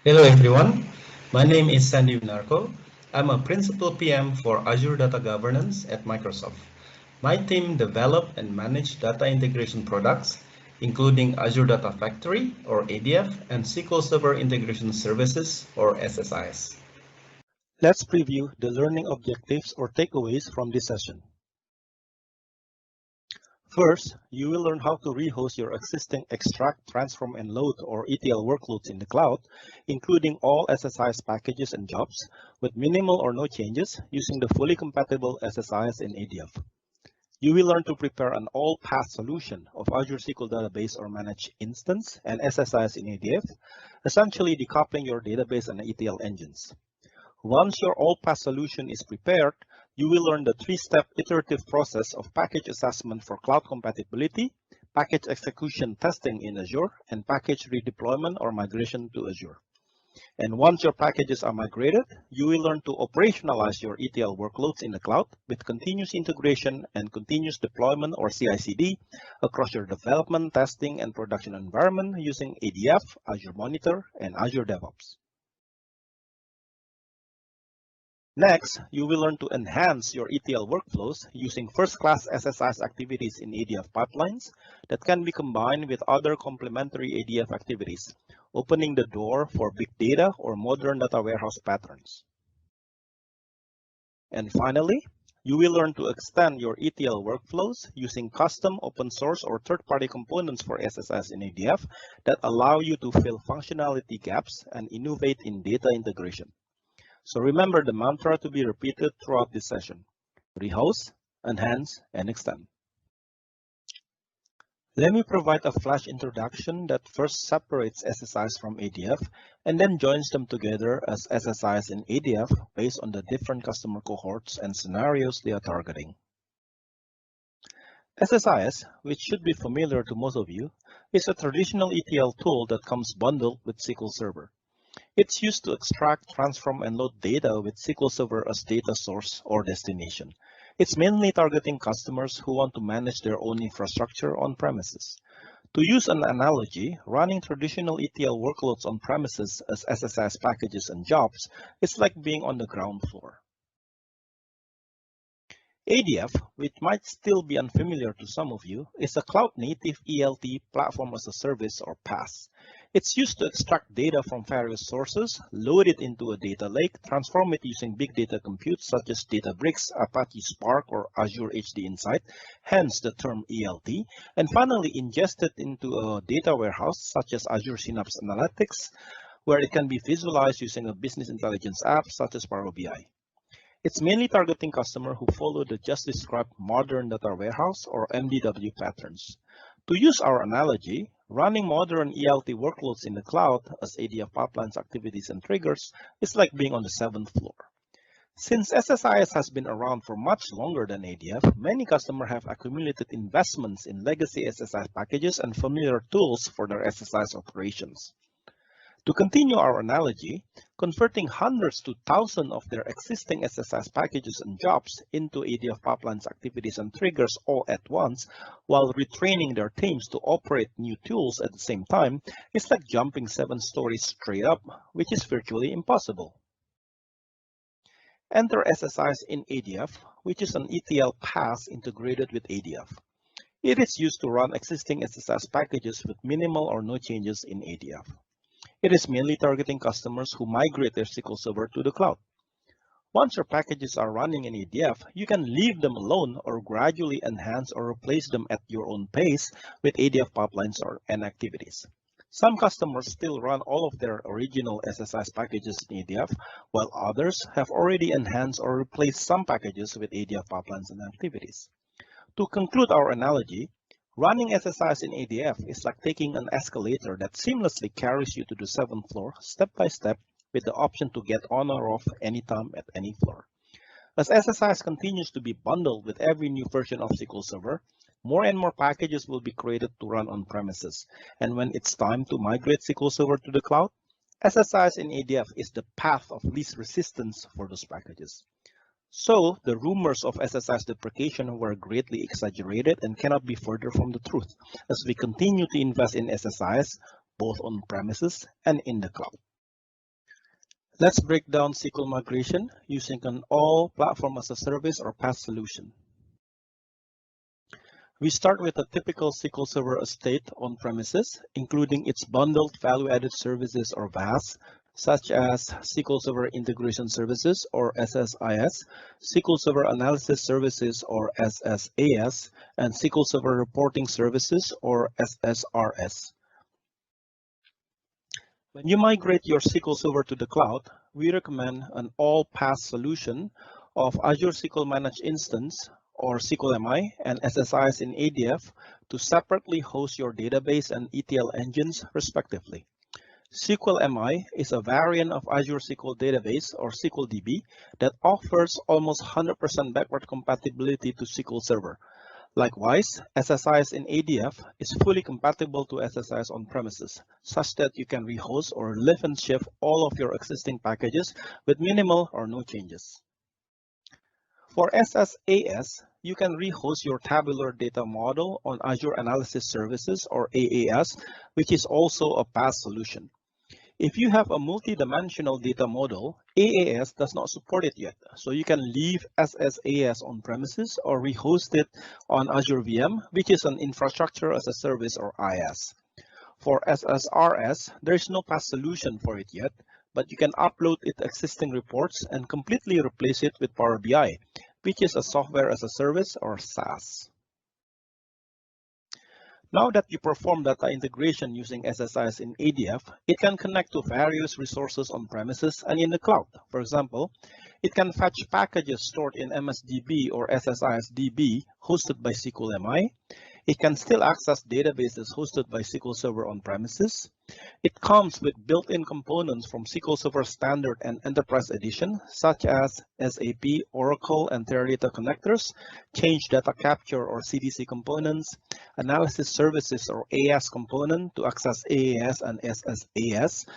Hello everyone, my name is Sandy Winarko. I'm a Principal PM for Azure Data Governance at Microsoft. My team develop and manage data integration products, including Azure Data Factory or ADF and SQL Server Integration Services or SSIS. Let's preview the learning objectives or takeaways from this session. First, you will learn how to rehost your existing extract, transform, and load or ETL workloads in the cloud, including all SSIS packages and jobs, with minimal or no changes using the fully compatible SSIS in ADF. You will learn to prepare an all-PaaS solution of Azure SQL Database or Managed Instance and SSIS in ADF, essentially decoupling your database and ETL engines. Once your all-PaaS solution is prepared, you will learn the three-step iterative process of package assessment for cloud compatibility, package execution testing in Azure, and package redeployment or migration to Azure. And once your packages are migrated, you will learn to operationalize your ETL workloads in the cloud with continuous integration and continuous deployment or CI/CD across your development, testing, and production environment using ADF, Azure Monitor, and Azure DevOps. Next, you will learn to enhance your ETL workflows using first-class SSIS activities in ADF pipelines that can be combined with other complementary ADF activities, opening the door for big data or modern data warehouse patterns. And finally, you will learn to extend your ETL workflows using custom open source or third-party components for SSIS in ADF that allow you to fill functionality gaps and innovate in data integration. So remember the mantra to be repeated throughout this session: rehost, enhance, and extend. Let me provide a flash introduction that first separates SSIS from ADF and then joins them together as SSIS in ADF based on the different customer cohorts and scenarios they are targeting. SSIS, which should be familiar to most of you, is a traditional ETL tool that comes bundled with SQL Server. It's used to extract, transform, and load data with SQL Server as data source or destination. It's mainly targeting customers who want to manage their own infrastructure on premises. To use an analogy, running traditional ETL workloads on premises as SSIS packages and jobs is like being on the ground floor. ADF, which might still be unfamiliar to some of you, is a cloud-native ELT platform as a service or PaaS. It's used to extract data from various sources, load it into a data lake, transform it using big data compute such as Databricks, Apache Spark, or Azure HD Insight, hence the term ELT, and finally ingest it into a data warehouse such as Azure Synapse Analytics, where it can be visualized using a business intelligence app such as Power BI. It's mainly targeting customers who follow the just described modern data warehouse or MDW patterns. To use our analogy, running modern ELT workloads in the cloud as ADF pipelines, activities, and triggers is like being on the 7th floor. Since SSIS has been around for much longer than ADF, many customers have accumulated investments in legacy SSIS packages and familiar tools for their SSIS operations. To continue our analogy, converting hundreds to thousands of their existing SSIS packages and jobs into ADF pipelines, activities, and triggers all at once, while retraining their teams to operate new tools at the same time, is like jumping 7 stories straight up, which is virtually impossible. Enter SSIS in ADF, which is an ETL PaaS integrated with ADF. It is used to run existing SSIS packages with minimal or no changes in ADF. It is mainly targeting customers who migrate their SQL Server to the cloud. Once your packages are running in ADF, you can leave them alone or gradually enhance or replace them at your own pace with ADF pipelines and activities. Some customers still run all of their original SSIS packages in ADF, while others have already enhanced or replaced some packages with ADF pipelines and activities. To conclude our analogy, running SSIS in ADF is like taking an escalator that seamlessly carries you to the 7th floor step by step with the option to get on or off anytime at any floor. As SSIS continues to be bundled with every new version of SQL Server, more and more packages will be created to run on premises. And when it's time to migrate SQL Server to the cloud, SSIS in ADF is the path of least resistance for those packages. So, the rumors of SSIS deprecation were greatly exaggerated and cannot be further from the truth, as we continue to invest in SSIS both on premises and in the cloud. Let's break down SQL migration using an all platform as a service or PaaS solution. We start with a typical SQL Server estate on premises, including its bundled value-added services or VAS, such as SQL Server Integration Services or SSIS, SQL Server Analysis Services or SSAS, and SQL Server Reporting Services or SSRS. When you migrate your SQL Server to the cloud, we recommend an all PaaS solution of Azure SQL Managed Instance or SQL MI and SSIS in ADF to separately host your database and ETL engines respectively. SQL MI is a variant of Azure SQL Database or SQL DB that offers almost 100% backward compatibility to SQL Server. Likewise, SSIS in ADF is fully compatible to SSIS on premises, such that you can rehost or lift and shift all of your existing packages with minimal or no changes. For SSAS, you can rehost your tabular data model on Azure Analysis Services or AAS, which is also a PaaS solution. If you have a multi-dimensional data model, AAS does not support it yet, so you can leave SSAS on premises or rehost it on Azure VM, which is an infrastructure as a service or IaaS. For SSRS, there is no PaaS solution for it yet, but you can upload its existing reports and completely replace it with Power BI, which is a software as a service or SaaS. Now that you perform data integration using SSIS in ADF, it can connect to various resources on premises and in the cloud. For example, it can fetch packages stored in MSDB or SSISDB hosted by SQL MI. It can still access databases hosted by SQL Server on premises. It comes with built-in components from SQL Server Standard and Enterprise Edition, such as SAP, Oracle, and Teradata connectors, Change Data Capture or CDC components, Analysis Services or AS component to access AAS and SSAS,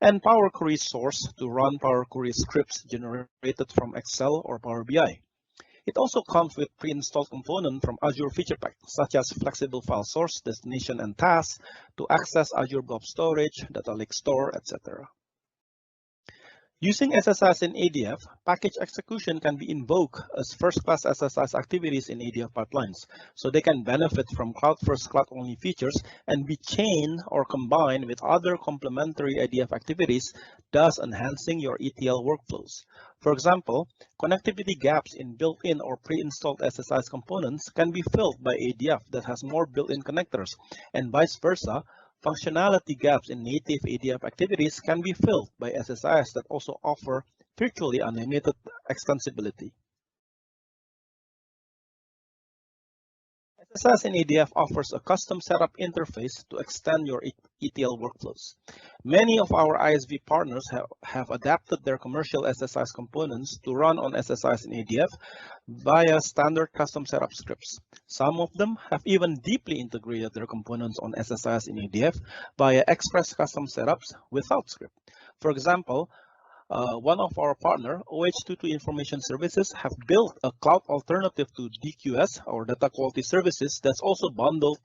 and Power Query source to run Power Query scripts generated from Excel or Power BI. It also comes with pre-installed components from Azure Feature Pack, such as Flexible File Source, Destination, and Task to access Azure Blob Storage, Data Lake Store, etc. Using SSIS in ADF, package execution can be invoked as first-class SSIS activities in ADF pipelines, so they can benefit from cloud-first, cloud-only features and be chained or combined with other complementary ADF activities, thus enhancing your ETL workflows. For example, connectivity gaps in built-in or pre-installed SSIS components can be filled by ADF that has more built-in connectors, and vice versa. Functionality gaps in native ADF activities can be filled by SSIS that also offer virtually unlimited extensibility. SSIS in ADF offers a custom setup interface to extend your ETL workflows. Many of our ISV partners have adapted their commercial SSIS components to run on SSIS in ADF via standard custom setup scripts. Some of them have even deeply integrated their components on SSIS in ADF via express custom setups without script. For example, one of our partner, OH22 Information Services, have built a cloud alternative to DQS or Data Quality Services that's also bundled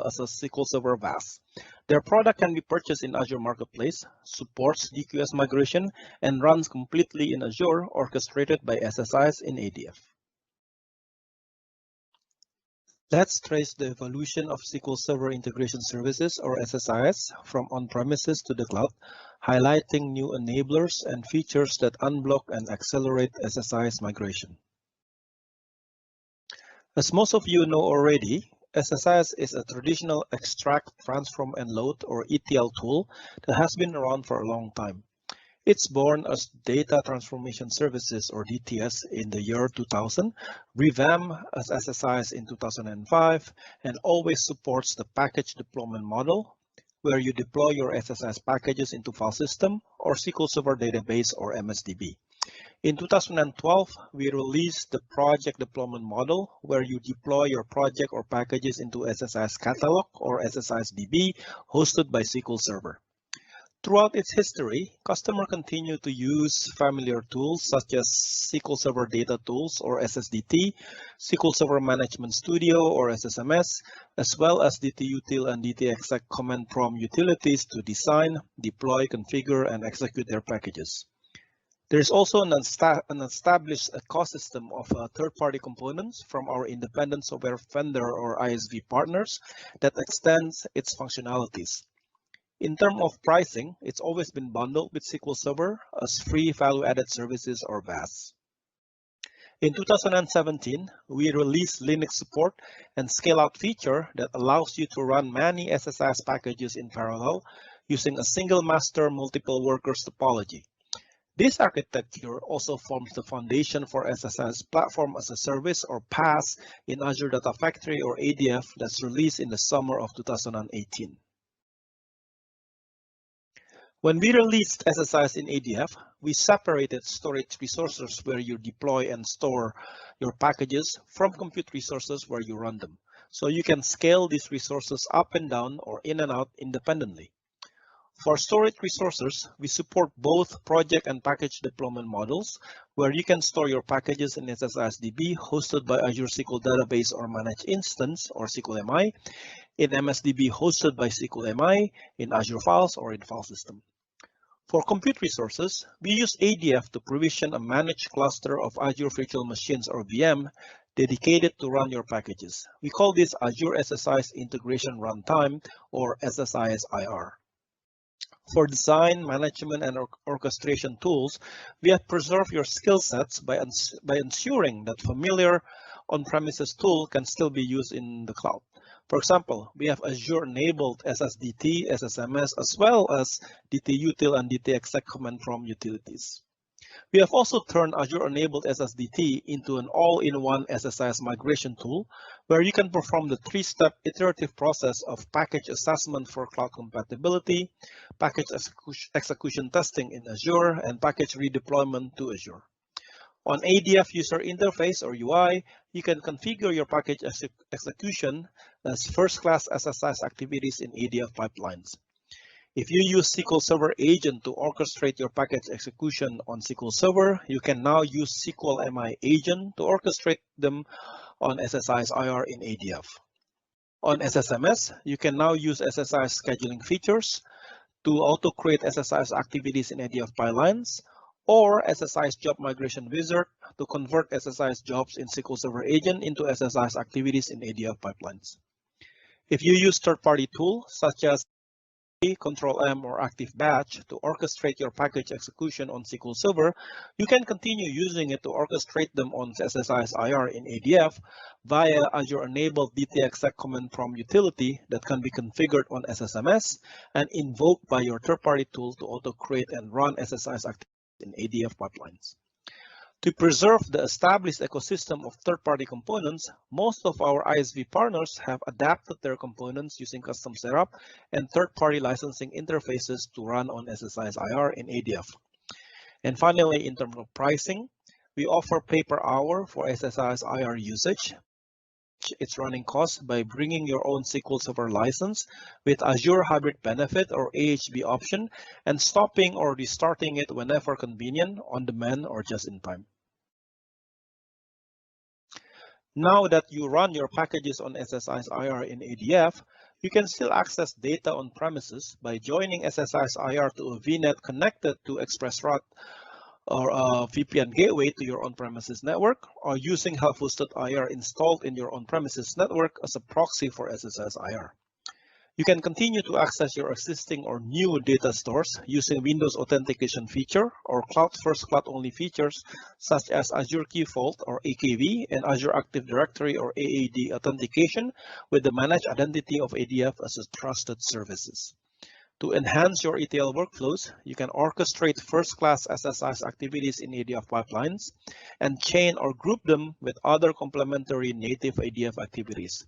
as a SQL Server VAS. Their product can be purchased in Azure Marketplace, supports DQS migration, and runs completely in Azure, orchestrated by SSIS in ADF. Let's trace the evolution of SQL Server Integration Services or SSIS from on-premises to the cloud, highlighting new enablers and features that unblock and accelerate SSIS migration. As most of you know already, SSIS is a traditional extract, transform, and load or ETL tool that has been around for a long time. It's born as Data Transformation Services or DTS in the year 2000, revamped as SSIS in 2005, and always supports the package deployment model, where you deploy your SSIS packages into file system or SQL Server Database or MSDB. In 2012, we released the project deployment model, where you deploy your project or packages into SSIS catalog or SSISDB hosted by SQL Server. Throughout its history, customers continue to use familiar tools such as SQL Server Data Tools or SSDT, SQL Server Management Studio or SSMS, as well as DTUtil and DTExec command prompt utilities to design, deploy, configure, and execute their packages. There's also an established ecosystem of third-party components from our independent software vendor or ISV partners that extends its functionalities. In terms of pricing, it's always been bundled with SQL Server as free value-added services or VAS. In 2017, we released Linux support and scale-out feature that allows you to run many SSIS packages in parallel using a single master multiple workers topology. This architecture also forms the foundation for SSIS Platform as a Service or PaaS in Azure Data Factory or ADF that's released in the summer of 2018. When we released SSIS in ADF, we separated storage resources where you deploy and store your packages from compute resources where you run them. So you can scale these resources up and down or in and out independently. For storage resources, we support both project and package deployment models, where you can store your packages in SSISDB hosted by Azure SQL Database or Managed Instance or SQL MI, in MSDB hosted by SQL MI, in Azure Files or in File System. For compute resources, we use ADF to provision a managed cluster of Azure Virtual Machines or VM dedicated to run your packages. We call this Azure-SSIS Integration Runtime or SSIS IR. For design, management, and orchestration tools, we have preserved your skill sets by ensuring that familiar on-premises tool can still be used in the cloud. For example, we have Azure-enabled SSDT, SSMS, as well as DTUtil and DTExec command prompt utilities. We have also turned Azure-enabled SSDT into an all-in-one SSIS migration tool, where you can perform the three-step iterative process of package assessment for cloud compatibility, package execution testing in Azure, and package redeployment to Azure. On ADF user interface or UI, you can configure your package execution as first-class SSIS activities in ADF pipelines. If you use SQL Server Agent to orchestrate your package execution on SQL Server, you can now use SQL MI Agent to orchestrate them on SSIS IR in ADF. On SSMS, you can now use SSIS scheduling features to auto-create SSIS activities in ADF pipelines, or SSIS Job Migration Wizard to convert SSIS jobs in SQL Server Agent into SSIS activities in ADF pipelines. If you use third-party tools such as Control-M or Active Batch to orchestrate your package execution on SQL Server, you can continue using it to orchestrate them on SSIS IR in ADF via Azure-enabled DTExec command prompt utility that can be configured on SSMS and invoked by your third-party tool to auto-create and run SSIS activities in ADF pipelines. To preserve the established ecosystem of third-party components, most of our ISV partners have adapted their components using custom setup and third-party licensing interfaces to run on SSIS IR in ADF. And finally, in terms of pricing, we offer pay per hour for SSIS IR usage. Its running costs by bringing your own SQL Server license with Azure Hybrid Benefit or AHB option and stopping or restarting it whenever convenient, on demand, or just in time. Now that you run your packages on SSIS IR in ADF, you can still access data on premises by joining SSIS IR to a VNet connected to ExpressRoute or a VPN gateway to your on-premises network, or using self-hosted IR installed in your on-premises network as a proxy for SSIS IR. You can continue to access your existing or new data stores using Windows authentication feature or cloud-first, cloud-only features such as Azure Key Vault or AKV and Azure Active Directory or AAD authentication with the managed identity of ADF as a trusted services. To enhance your ETL workflows, you can orchestrate first-class SSIS activities in ADF pipelines and chain or group them with other complementary native ADF activities.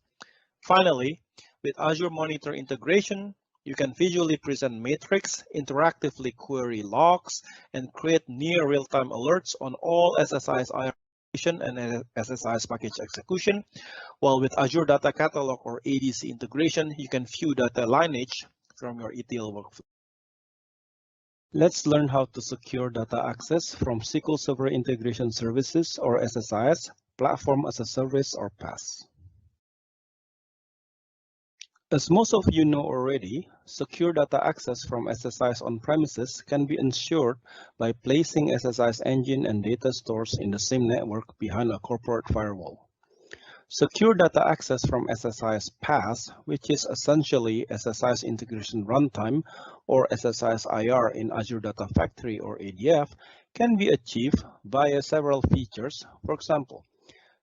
Finally, with Azure Monitor integration, you can visually present metrics, interactively query logs, and create near real-time alerts on all SSIS IR and SSIS package execution, while with Azure Data Catalog or ADC integration, you can view data lineage from your ETL workflow. Let's learn how to secure data access from SQL Server Integration Services or SSIS, Platform as a Service or PaaS. As most of you know already, secure data access from SSIS on-premises can be ensured by placing SSIS engine and data stores in the same network behind a corporate firewall. Secure data access from SSIS PaaS, which is essentially SSIS Integration Runtime or SSIS IR in Azure Data Factory or ADF, can be achieved via several features. For example,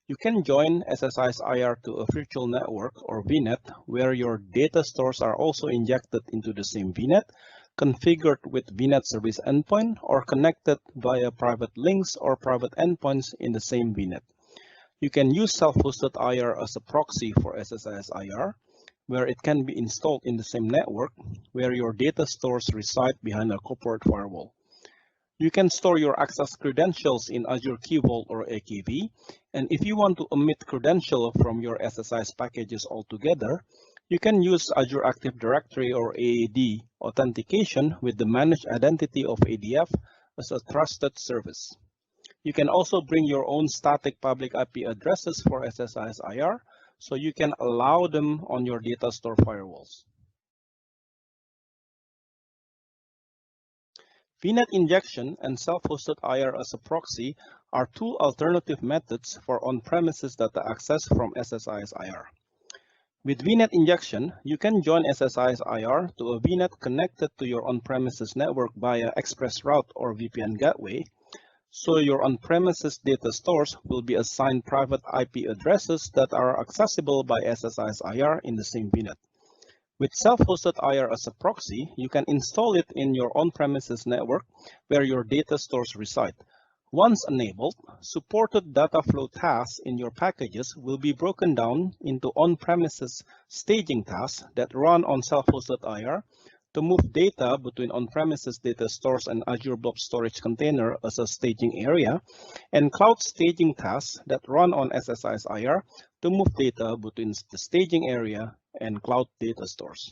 you can join SSIS IR to a virtual network or VNet where your data stores are also injected into the same VNet, configured with VNet service endpoint, or connected via private links or private endpoints in the same VNet. You can use self-hosted IR as a proxy for SSIS IR, where it can be installed in the same network where your data stores reside behind a corporate firewall. You can store your access credentials in Azure Key Vault or AKV, and if you want to omit credential from your SSIS packages altogether, you can use Azure Active Directory or AAD authentication with the managed identity of ADF as a trusted service. You can also bring your own static public IP addresses for SSIS IR, so you can allow them on your data store firewalls. VNet injection and self-hosted IR as a proxy are two alternative methods for on-premises data access from SSIS IR. With VNet injection, you can join SSIS IR to a VNet connected to your on-premises network via ExpressRoute or VPN gateway, so your on-premises data stores will be assigned private IP addresses that are accessible by SSIS IR in the same VNet. With self-hosted IR as a proxy, you can install it in your on-premises network where your data stores reside. Once enabled, supported data flow tasks in your packages will be broken down into on-premises staging tasks that run on self-hosted IR to move data between on-premises data stores and Azure Blob Storage Container as a staging area, and cloud staging tasks that run on SSIS IR to move data between the staging area and cloud data stores.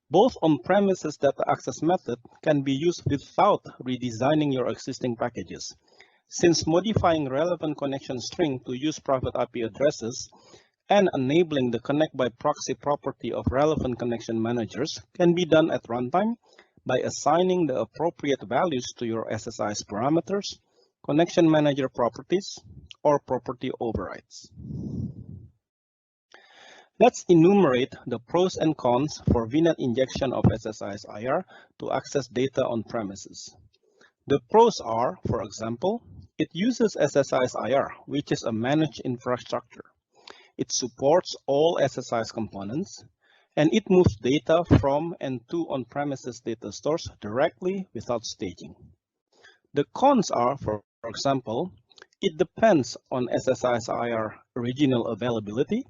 Both on-premises data access method can be used without redesigning your existing packages, since modifying relevant connection string to use private IP addresses and enabling the connect by proxy property of relevant connection managers can be done at runtime by assigning the appropriate values to your SSIS parameters, connection manager properties, or property overrides. Let's enumerate the pros and cons for VNet injection of SSIS IR to access data on premises. The pros are, for example, it uses SSIS IR, which is a managed infrastructure. It supports all SSIS components, and it moves data from and to on-premises data stores directly without staging. The cons are, for example, it depends on SSIS IR original availability.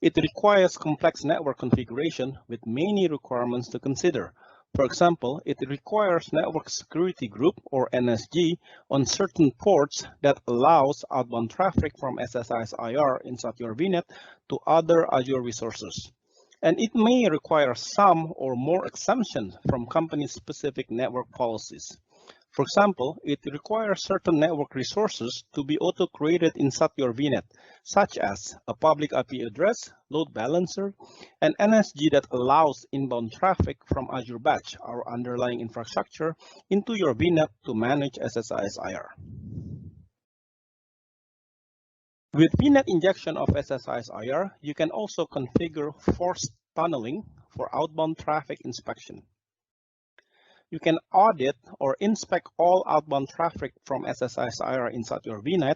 It requires complex network configuration with many requirements to consider. For example, it requires Network Security Group or NSG on certain ports that allows outbound traffic from SSIS IR inside your VNet to other Azure resources. And it may require some or more exemptions from company-specific network policies. For example, it requires certain network resources to be auto-created inside your VNet, such as a public IP address, load balancer, and NSG that allows inbound traffic from Azure Batch, our underlying infrastructure, into your VNet to manage SSIS IR. With VNet injection of SSIS IR, you can also configure forced tunneling for outbound traffic inspection. You can audit or inspect all outbound traffic from SSIS IR inside your VNet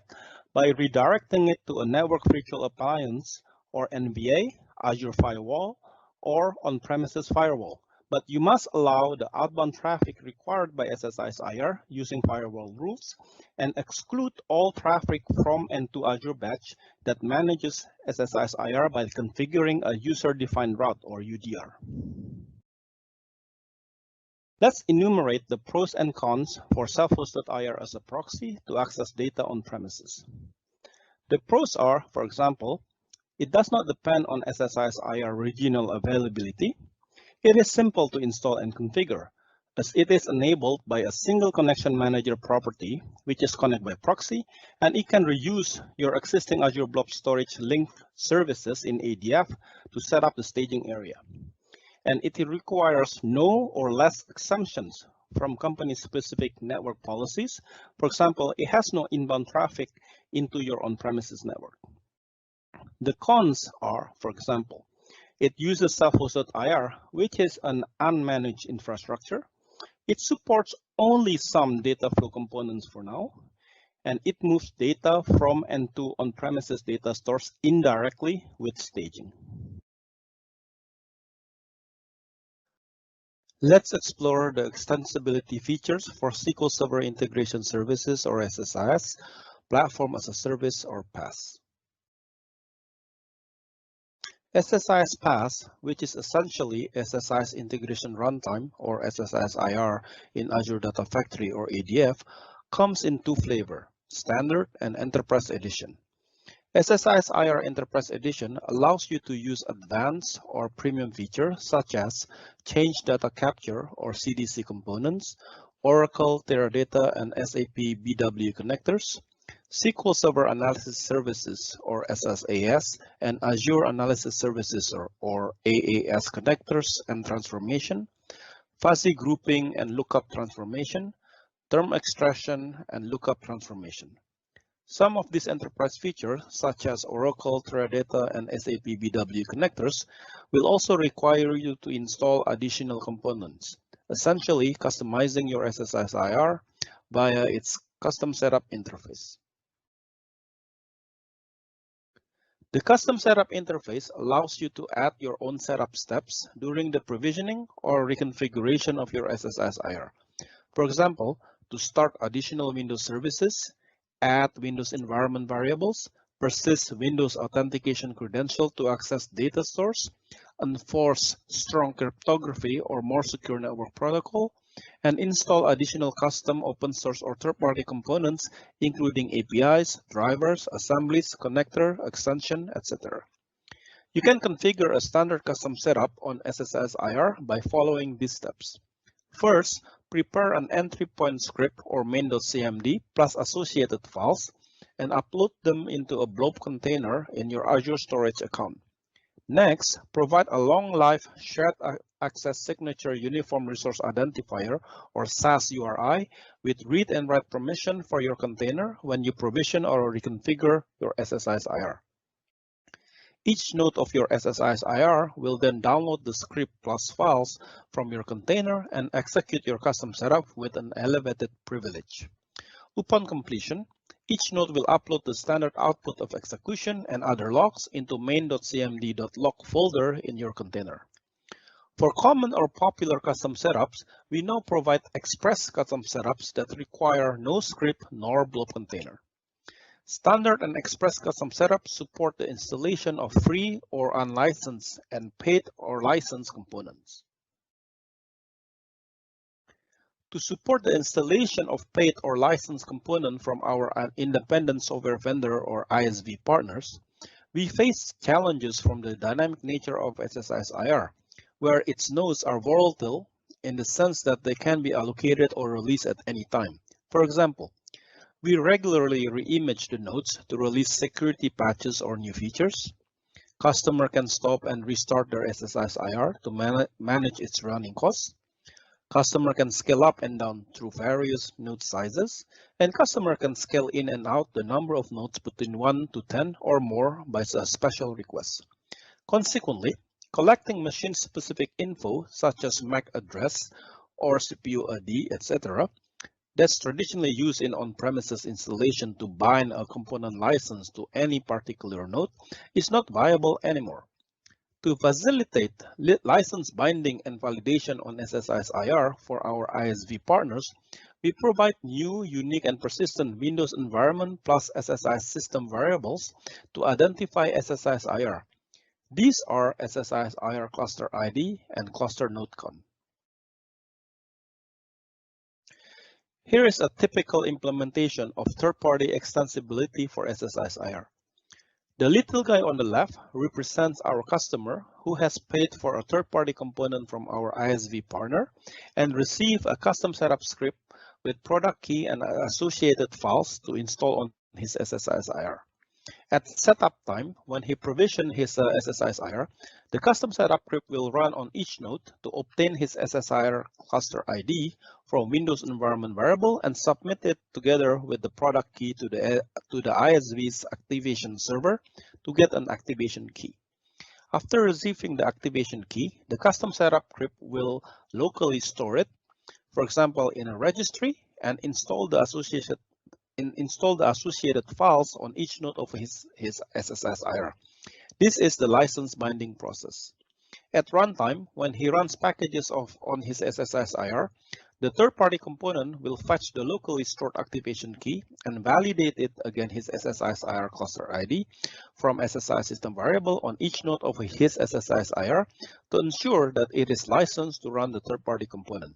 by redirecting it to a network virtual appliance or NVA, Azure Firewall, or on-premises firewall. But you must allow the outbound traffic required by SSIS IR using firewall rules and exclude all traffic from and to Azure Batch that manages SSIS IR by configuring a user-defined route or UDR. Let's enumerate the pros and cons for self-hosted IR as a proxy to access data on premises. The pros are, for example, it does not depend on SSIS IR regional availability. It is simple to install and configure. as it is enabled by a single connection manager property, which is connected by proxy, and it can reuse your existing Azure Blob Storage link services in ADF to set up the staging area. And it requires no or less exemptions from company-specific network policies. For example, it has no inbound traffic into your on-premises network. The cons are, for example, it uses self-hosted IR, which is an unmanaged infrastructure. It supports only some data flow components for now, and it moves data from and to on-premises data stores indirectly with staging. Let's explore the extensibility features for SQL Server Integration Services, or SSIS, Platform as a Service, or PaaS. SSIS PaaS, which is essentially SSIS Integration Runtime, or SSIS IR, in Azure Data Factory, or ADF, comes in two flavors, Standard and Enterprise Edition. SSIS IR Enterprise Edition allows you to use advanced or premium features such as Change Data Capture, or CDC components, Oracle Teradata and SAP BW connectors, SQL Server Analysis Services, or SSAS, and Azure Analysis Services, or AAS connectors and transformation, fuzzy grouping and lookup transformation, term extraction and lookup transformation. Some of these enterprise features, such as Oracle Teradata and SAP BW connectors, will also require you to install additional components, essentially customizing your SSIS IR via its custom setup interface. The custom setup interface allows you to add your own setup steps during the provisioning or reconfiguration of your SSIS IR. For example, to start additional Windows services, add Windows environment variables, persist Windows authentication credential to access data stores, enforce strong cryptography or more secure network protocol, and install additional custom open source or third-party components, including APIs, drivers, assemblies, connector, extension, etc. You can configure a standard custom setup on SSIS IR by following these steps. First, prepare an entry point script or main.cmd plus associated files and upload them into a blob container in your Azure storage account. Next, provide a long-life shared access signature uniform resource identifier, or SAS URI, with read and write permission for your container when you provision or reconfigure your SSIS IR. Each node of your SSIS IR will then download the script plus files from your container and execute your custom setup with an elevated privilege. Upon completion, each node will upload the standard output of execution and other logs into main.cmd.log folder in your container. For common or popular custom setups, we now provide express custom setups that require no script nor blob container. Standard and Express Custom Setup support the installation of free or unlicensed and paid or licensed components. To support the installation of paid or licensed component from our independent software vendor or ISV partners, we face challenges from the dynamic nature of SSIS IR, where its nodes are volatile in the sense that they can be allocated or released at any time. For example, we regularly re-image the nodes to release security patches or new features. Customer can stop and restart their SSIS IR to manage its running costs. Customer can scale up and down through various node sizes, and customer can scale in and out the number of nodes between 1 to 10 or more by a special request. Consequently, collecting machine-specific info such as MAC address or CPU ID, etc., that's traditionally used in on-premises installation to bind a component license to any particular node is not viable anymore. To facilitate license binding and validation on SSIS IR for our ISV partners, we provide new, unique, and persistent Windows environment plus SSIS system variables to identify SSIS IR. These are SSIS IR cluster ID and cluster node count. Here is a typical implementation of third-party extensibility for SSIS IR. The little guy on the left represents our customer who has paid for a third-party component from our ISV partner and received a custom setup script with product key and associated files to install on his SSIS IR. At setup time, when he provisions his SSIS IR, the custom setup script will run on each node to obtain his SSIR cluster ID from Windows environment variable and submit it together with the product key to the ISV's activation server to get an activation key. After receiving the activation key, the custom setup script will locally store it, for example, in a registry, and install the associated files on each node of his SSIS IR. This is the license binding process. At runtime, when he runs packages on his SSIS IR, the third-party component will fetch the locally stored activation key and validate it against his SSIS IR cluster ID from SSI system variable on each node of his SSIS IR to ensure that it is licensed to run the third-party component.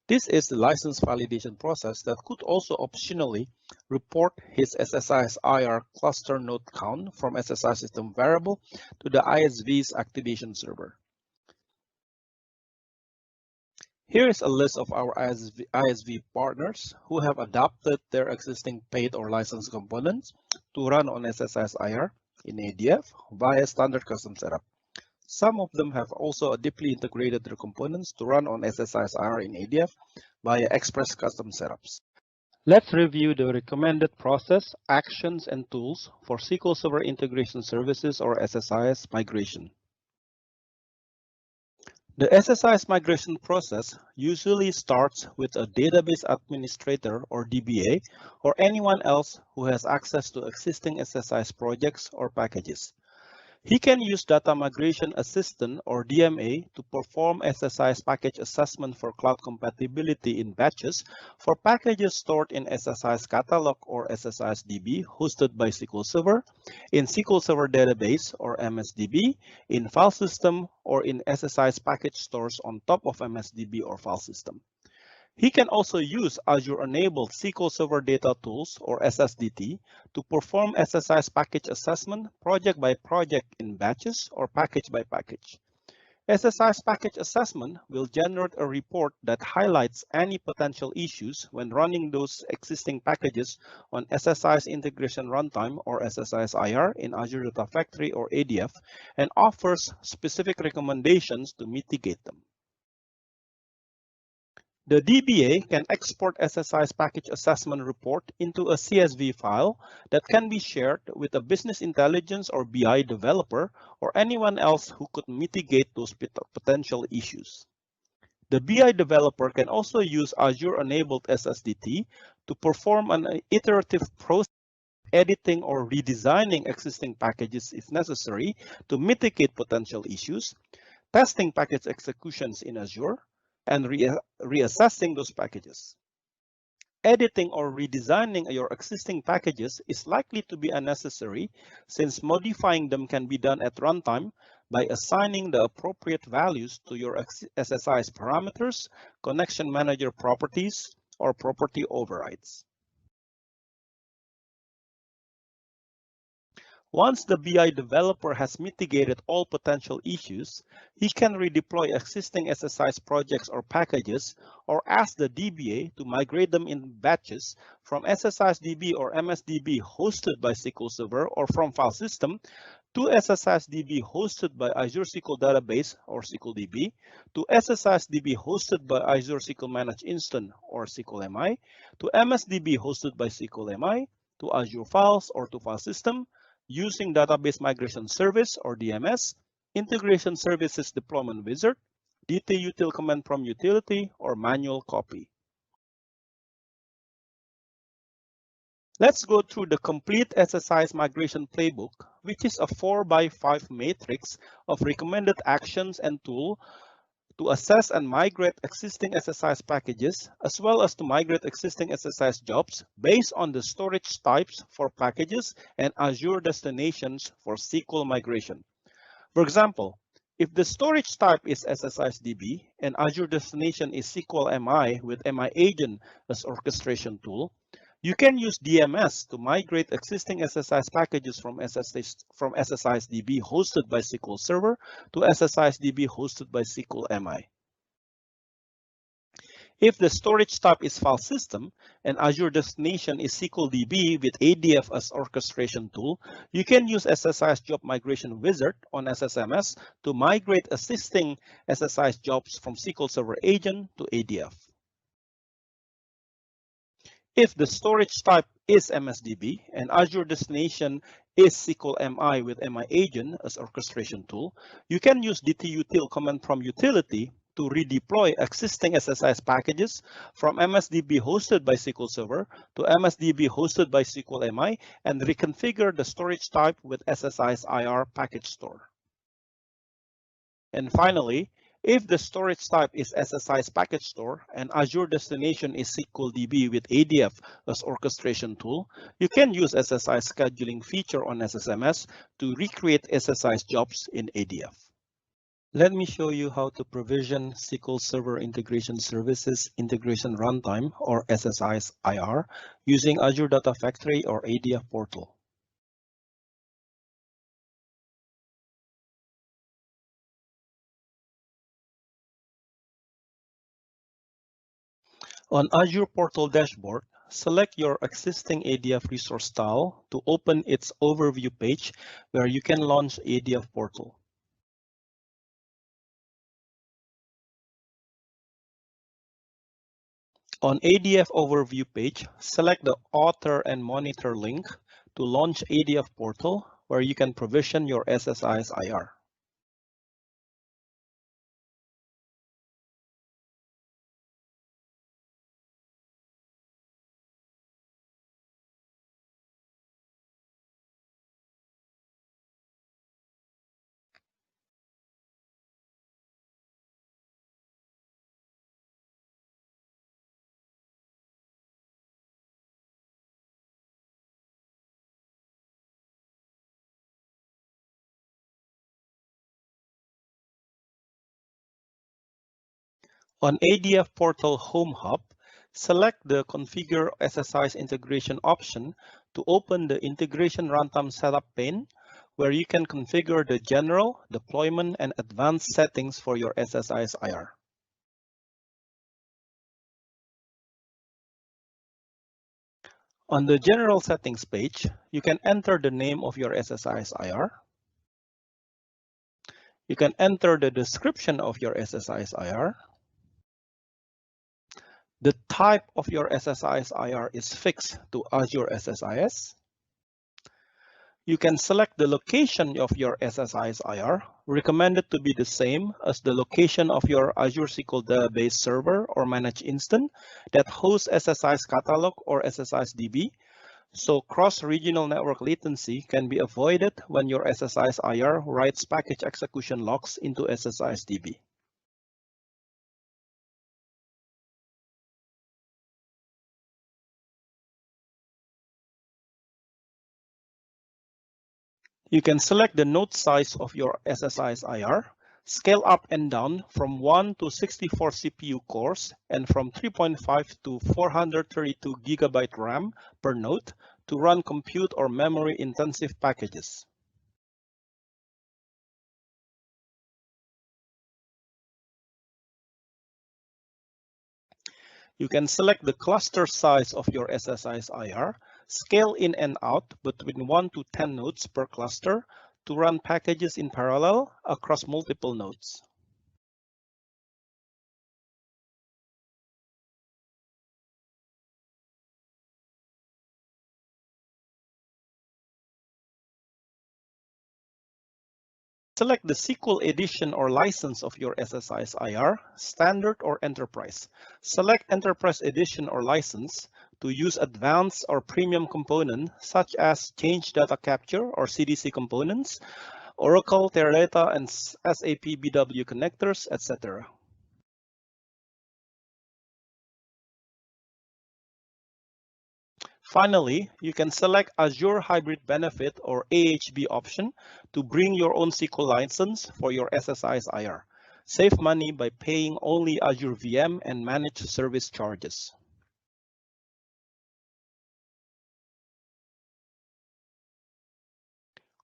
This is the license validation process that could also optionally report his SSIS IR cluster node count from SSI system variable to the ISV's activation server. Here is a list of our ISV partners who have adopted their existing paid or licensed components to run on SSIS IR in ADF via standard custom setup. Some of them have also deeply integrated their components to run on SSIS IR in ADF via express custom setups. Let's review the recommended process, actions, and tools for SQL Server Integration Services or SSIS migration. The SSIS migration process usually starts with a database administrator or DBA or anyone else who has access to existing SSIS projects or packages. He can use Data Migration Assistant or DMA to perform SSIS package assessment for cloud compatibility in batches for packages stored in SSIS catalog or SSISDB hosted by SQL Server, in SQL Server Database or MSDB, in file system, or in SSIS package stores on top of MSDB or file system. He can also use Azure-enabled SQL Server Data Tools or SSDT to perform SSIS package assessment project by project in batches or package by package. SSIS package assessment will generate a report that highlights any potential issues when running those existing packages on SSIS Integration Runtime or SSIS IR in Azure Data Factory or ADF and offers specific recommendations to mitigate them. The DBA can export SSIS package assessment report into a CSV file that can be shared with a business intelligence or BI developer or anyone else who could mitigate those potential issues. The BI developer can also use Azure-enabled SSDT to perform an iterative process editing or redesigning existing packages if necessary to mitigate potential issues, testing package executions in Azure, and reassessing those packages. Editing or redesigning your existing packages is likely to be unnecessary since modifying them can be done at runtime by assigning the appropriate values to your SSIS parameters, connection manager properties, or property overrides. Once the BI developer has mitigated all potential issues, he can redeploy existing SSIS projects or packages or ask the DBA to migrate them in batches from SSISDB or MSDB hosted by SQL Server or from file system to SSISDB hosted by Azure SQL Database or SQL DB, to SSISDB hosted by Azure SQL Managed Instance or SQL MI, to MSDB hosted by SQL MI, to Azure Files or to file system, using Database Migration Service or DMS, Integration Services Deployment Wizard, DTUtil Command Prompt Utility, or manual copy. Let's go through the complete SSIS migration playbook, which is a 4x5 matrix of recommended actions and tools to assess and migrate existing SSIS packages, as well as to migrate existing SSIS jobs based on the storage types for packages and Azure destinations for SQL migration. For example, if the storage type is SSISDB and Azure destination is SQL MI with MI agent as orchestration tool, You can use DMS to migrate existing SSIS packages from SSISDB hosted by SQL Server to SSISDB hosted by SQL MI. If the storage type is file system and Azure destination is SQL DB with ADF as orchestration tool, you can use SSIS Job Migration Wizard on SSMS to migrate existing SSIS jobs from SQL Server agent to ADF. If the storage type is MSDB and Azure destination is SQL MI with MI agent as orchestration tool, you can use dtutil command prompt utility to redeploy existing SSIS packages from MSDB hosted by SQL Server to MSDB hosted by SQL MI and reconfigure the storage type with SSIS IR package store. And finally, if the storage type is SSIS package store and Azure destination is SQL DB with ADF as orchestration tool, you can use SSIS scheduling feature on SSMS to recreate SSIS jobs in ADF. Let me show you how to provision SQL Server Integration Services Integration Runtime or SSIS IR using Azure Data Factory or ADF portal. On Azure Portal dashboard, select your existing ADF resource style to open its overview page where you can launch ADF portal. On ADF overview page, select the author and monitor link to launch ADF portal where you can provision your SSIS IR. On ADF Portal Home Hub, select the Configure SSIS Integration option to open the Integration Runtime Setup pane, where you can configure the general, deployment, and advanced settings for your SSIS IR. On the General Settings page, you can enter the name of your SSIS IR. You can enter the description of your SSIS IR. The type of your SSIS IR is fixed to Azure SSIS. You can select the location of your SSIS IR, recommended to be the same as the location of your Azure SQL Database server or managed instance that hosts SSIS catalog or SSISDB. So cross-regional network latency can be avoided when your SSIS IR writes package execution logs into SSISDB. You can select the node size of your SSIS IR, scale up and down from 1 to 64 CPU cores and from 3.5 to 432 GB RAM per node to run compute or memory-intensive packages. You can select the cluster size of your SSIS IR, scale in and out between 1 to 10 nodes per cluster to run packages in parallel across multiple nodes. Select the SQL edition or license of your SSIS IR, standard or enterprise. Select enterprise edition or license to use advanced or premium components such as change data capture or CDC components, Oracle, Teradata, and SAP BW connectors, etc. Finally, you can select Azure Hybrid Benefit or AHB option to bring your own SQL license for your SSIS IR. Save money by paying only Azure VM and managed service charges.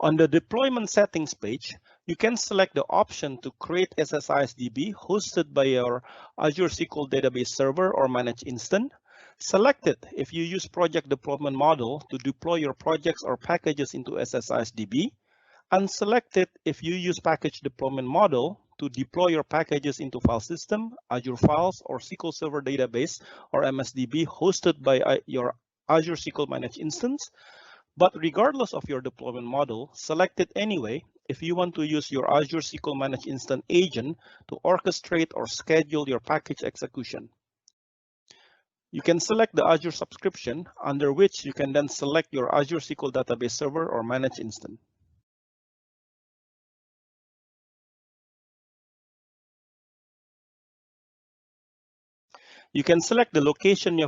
On the deployment settings page, you can select the option to create SSISDB hosted by your Azure SQL database server or managed instance. Select it if you use project deployment model to deploy your projects or packages into SSISDB. Unselect it if you use package deployment model to deploy your packages into file system, Azure Files, or SQL Server Database or MSDB hosted by your Azure SQL Managed Instance. But regardless of your deployment model, select it anyway if you want to use your Azure SQL Managed Instance agent to orchestrate or schedule your package execution. You can select the Azure subscription, under which you can then select your Azure SQL Database Server or Managed Instance. You can select the location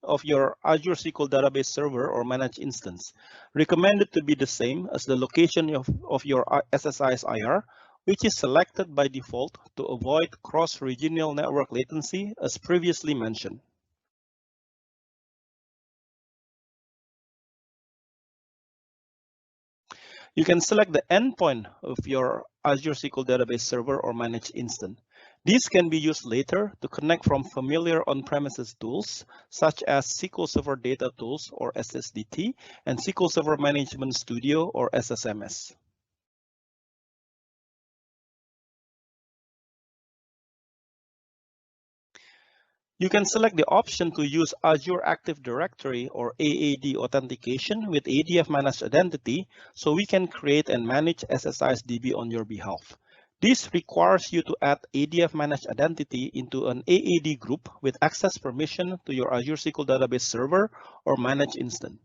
of your Azure SQL Database Server or Managed Instance. Recommended to be the same as the location of your SSIS IR, which is selected by default to avoid cross-regional network latency as previously mentioned. You can select the endpoint of your Azure SQL Database Server or Managed Instance. These can be used later to connect from familiar on-premises tools, such as SQL Server Data Tools or SSDT and SQL Server Management Studio or SSMS. You can select the option to use Azure Active Directory or AAD authentication with ADF Managed Identity, so we can create and manage SSISDB on your behalf. This requires you to add ADF Managed Identity into an AAD group with access permission to your Azure SQL Database Server or Managed Instance.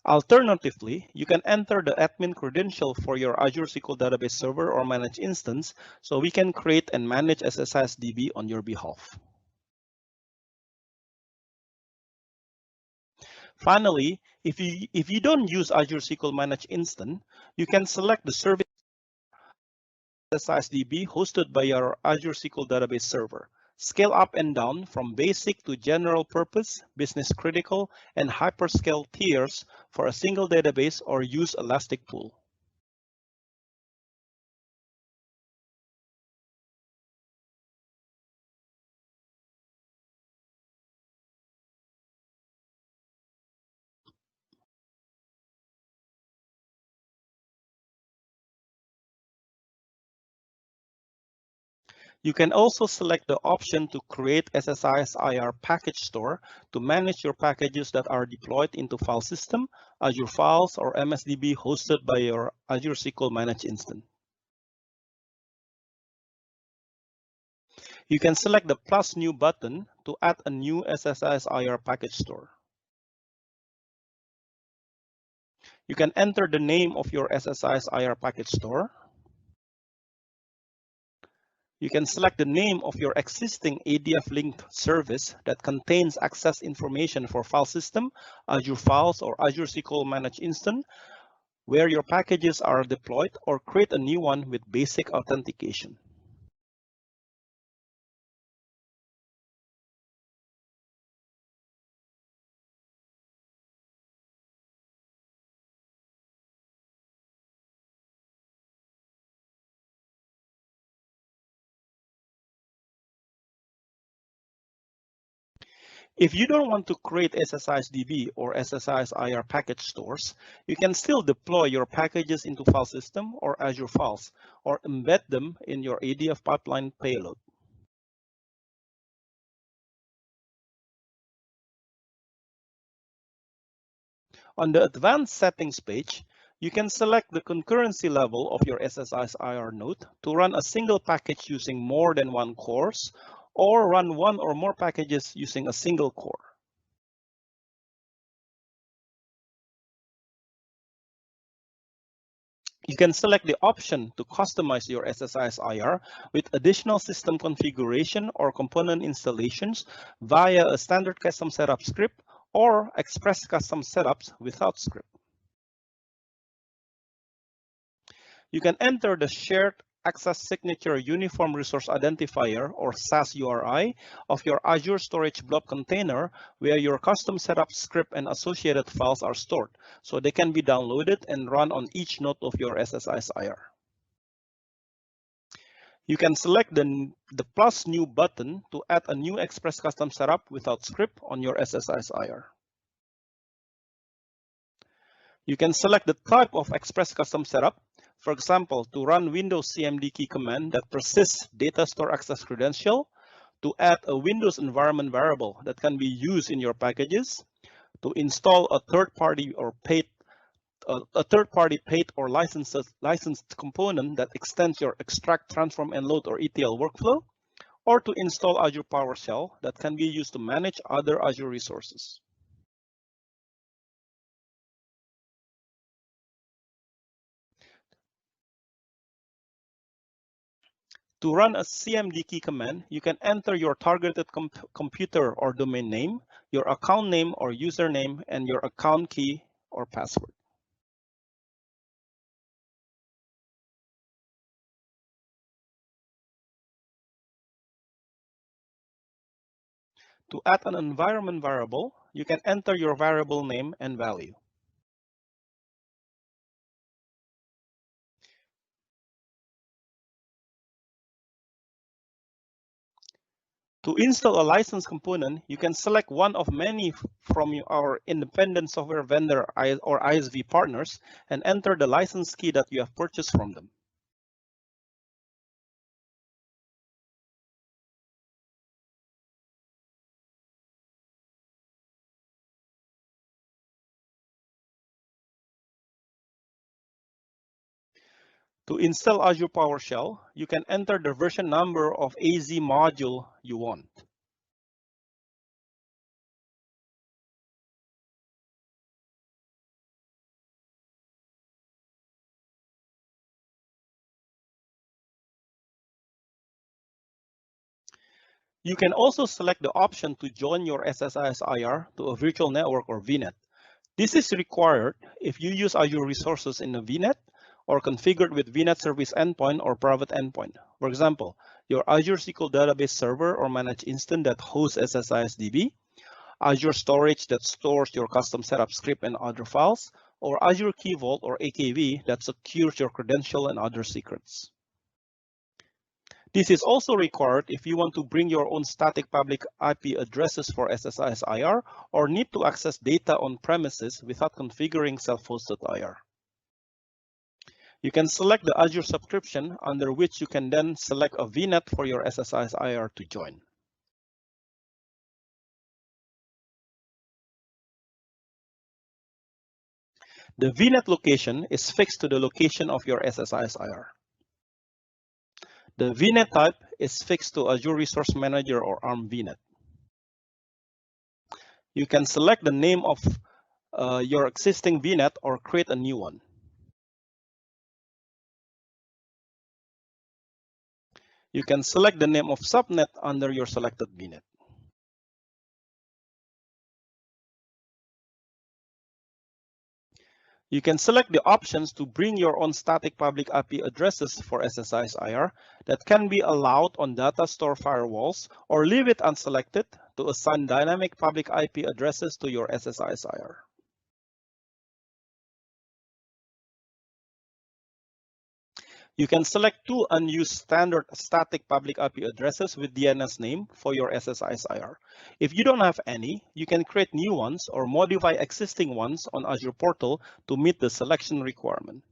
Alternatively, you can enter the admin credential for your Azure SQL Database Server or Managed Instance, so we can create and manage SSISDB on your behalf. Finally, if you don't use Azure SQL Managed Instance, you can select the service SSISDB hosted by your Azure SQL Database Server. Scale up and down from basic to general purpose, business critical, and hyperscale tiers for a single database or use elastic pool. You can also select the option to create SSIS IR package store to manage your packages that are deployed into file system, Azure Files, or MSDB hosted by your Azure SQL Managed Instance. You can select the plus new button to add a new SSIS IR package store. You can enter the name of your SSIS IR package store. You can select the name of your existing ADF linked service that contains access information for file system, Azure Files, or Azure SQL Managed Instance, where your packages are deployed, or create a new one with basic authentication. If you don't want to create SSISDB or SSIS IR package stores, you can still deploy your packages into file system or Azure Files, or embed them in your ADF pipeline payload. On the advanced settings page, you can select the concurrency level of your SSIS IR node to run a single package using more than one cores, or run one or more packages using a single core. You can select the option to customize your SSIS IR with additional system configuration or component installations via a standard custom setup script or express custom setups without script. You can enter the shared Access Signature Uniform Resource Identifier, or SAS URI, of your Azure Storage Blob container, where your custom setup script and associated files are stored, so they can be downloaded and run on each node of your SSIS IR. You can select the plus new button to add a new Express custom setup without script on your SSIS IR. You can select the type of Express custom setup. For example, to run Windows CMD key command that persists data store access credential, to add a Windows environment variable that can be used in your packages, to install a third-party paid or licensed component that extends your extract, transform, and load or ETL workflow, or to install Azure Powershell that can be used to manage other Azure resources. To run a CMD key command, you can enter your targeted computer or domain name, your account name or username, and your account key or password. To add an environment variable, you can enter your variable name and value. To install a licensed component, you can select one of many from our independent software vendor or ISV partners and enter the license key that you have purchased from them. To install Azure PowerShell, you can enter the version number of AZ module you want. You can also select the option to join your SSIS IR to a virtual network or VNet. This is required if you use Azure resources in a VNet or configured with VNet service endpoint or private endpoint. For example, your Azure SQL database server or managed instance that hosts SSISDB, Azure storage that stores your custom setup script and other files, or Azure Key Vault or AKV that secures your credential and other secrets. This is also required if you want to bring your own static public IP addresses for SSIS IR or need to access data on premises without configuring self-hosted IR. You can select the Azure subscription, under which you can then select a VNet for your SSIS IR to join. The VNet location is fixed to the location of your SSIS IR. The VNet type is fixed to Azure Resource Manager or ARM VNet. You can select the name of your existing VNet or create a new one. You can select the name of subnet under your selected VNet. You can select the options to bring your own static public IP addresses for SSIS IR that can be allowed on data store firewalls, or leave it unselected to assign dynamic public IP addresses to your SSIS IR. You can select two unused standard static public IP addresses with DNS name for your SSIS IR. If you don't have any, you can create new ones or modify existing ones on Azure Portal to meet the selection requirement.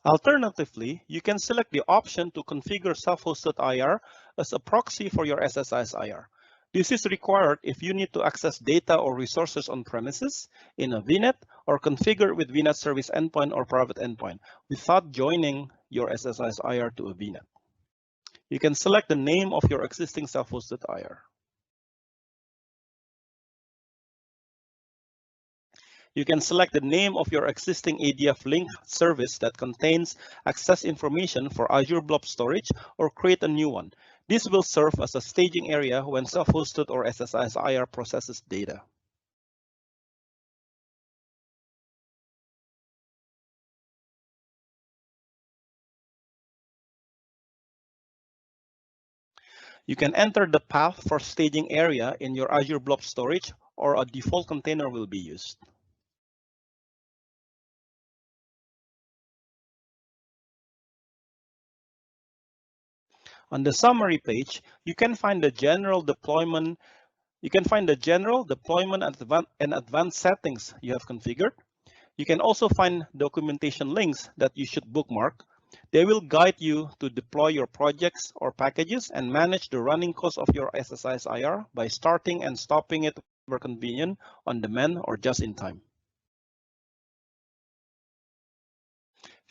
Alternatively, you can select the option to configure self-hosted IR as a proxy for your SSIS IR. This is required if you need to access data or resources on premises, in a VNet, or configure with VNet service endpoint or private endpoint without joining your SSIS IR to a VNet. You can select the name of your existing self-hosted IR. You can select the name of your existing ADF link service that contains access information for Azure Blob Storage or create a new one. This will serve as a staging area when self-hosted or SSIS IR processes data. You can enter the path for staging area in your Azure Blob Storage, or a default container will be used. On the summary page, you can find the general deployment. And advanced settings you have configured. You can also find documentation links that you should bookmark. They will guide you to deploy your projects or packages and manage the running cost of your SSIS IR by starting and stopping it whenever convenient, on demand, or just in time.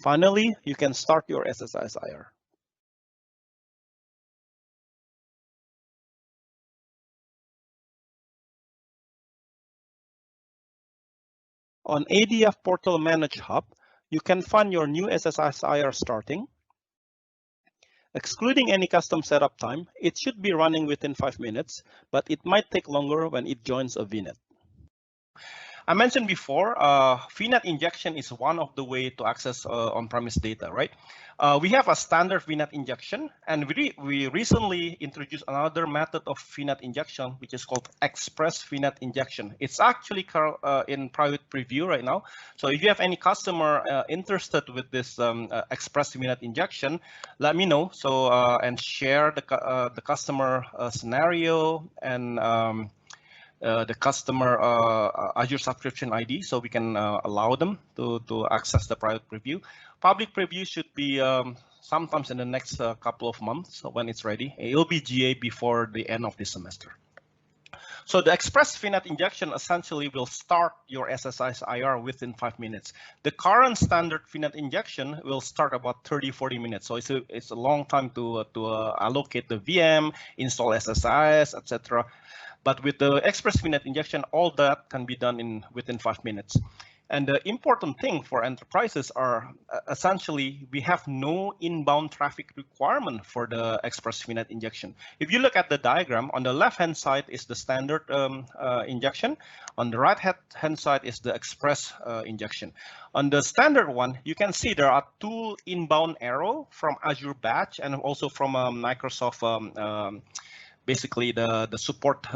Finally, you can start your SSIS IR. On ADF Portal Manage Hub, you can find your new SSIS IR starting. Excluding any custom setup time, it should be running within 5 minutes, but it might take longer when it joins a VNet. I mentioned before, VNet injection is one of the ways to access on-premise data, right? We have a standard VNet injection, and we recently introduced another method of VNet injection, which is called Express VNet injection. It's actually in private preview right now. So if you have any customer interested with this Express VNet injection, let me know. So and share the customer scenario and the customer Azure subscription ID, so we can allow them to access the private preview. Public preview should be sometimes in the next couple of months when it's ready. It will be GA before the end of this semester. So the Express VNet injection essentially will start your SSIS IR within 5 minutes. The current standard VNet injection will start about 30-40 minutes. So it's a long time to allocate the VM, install SSIS, etc. But with the Express VNet injection, all that can be done within 5 minutes. And the important thing for enterprises are essentially we have no inbound traffic requirement for the Express VNet injection. If you look at the diagram, on the left-hand side is the standard injection. On the right-hand side is the Express injection. On the standard one, you can see there are 2 inbound arrows from Azure Batch and also from Microsoft. Basically the support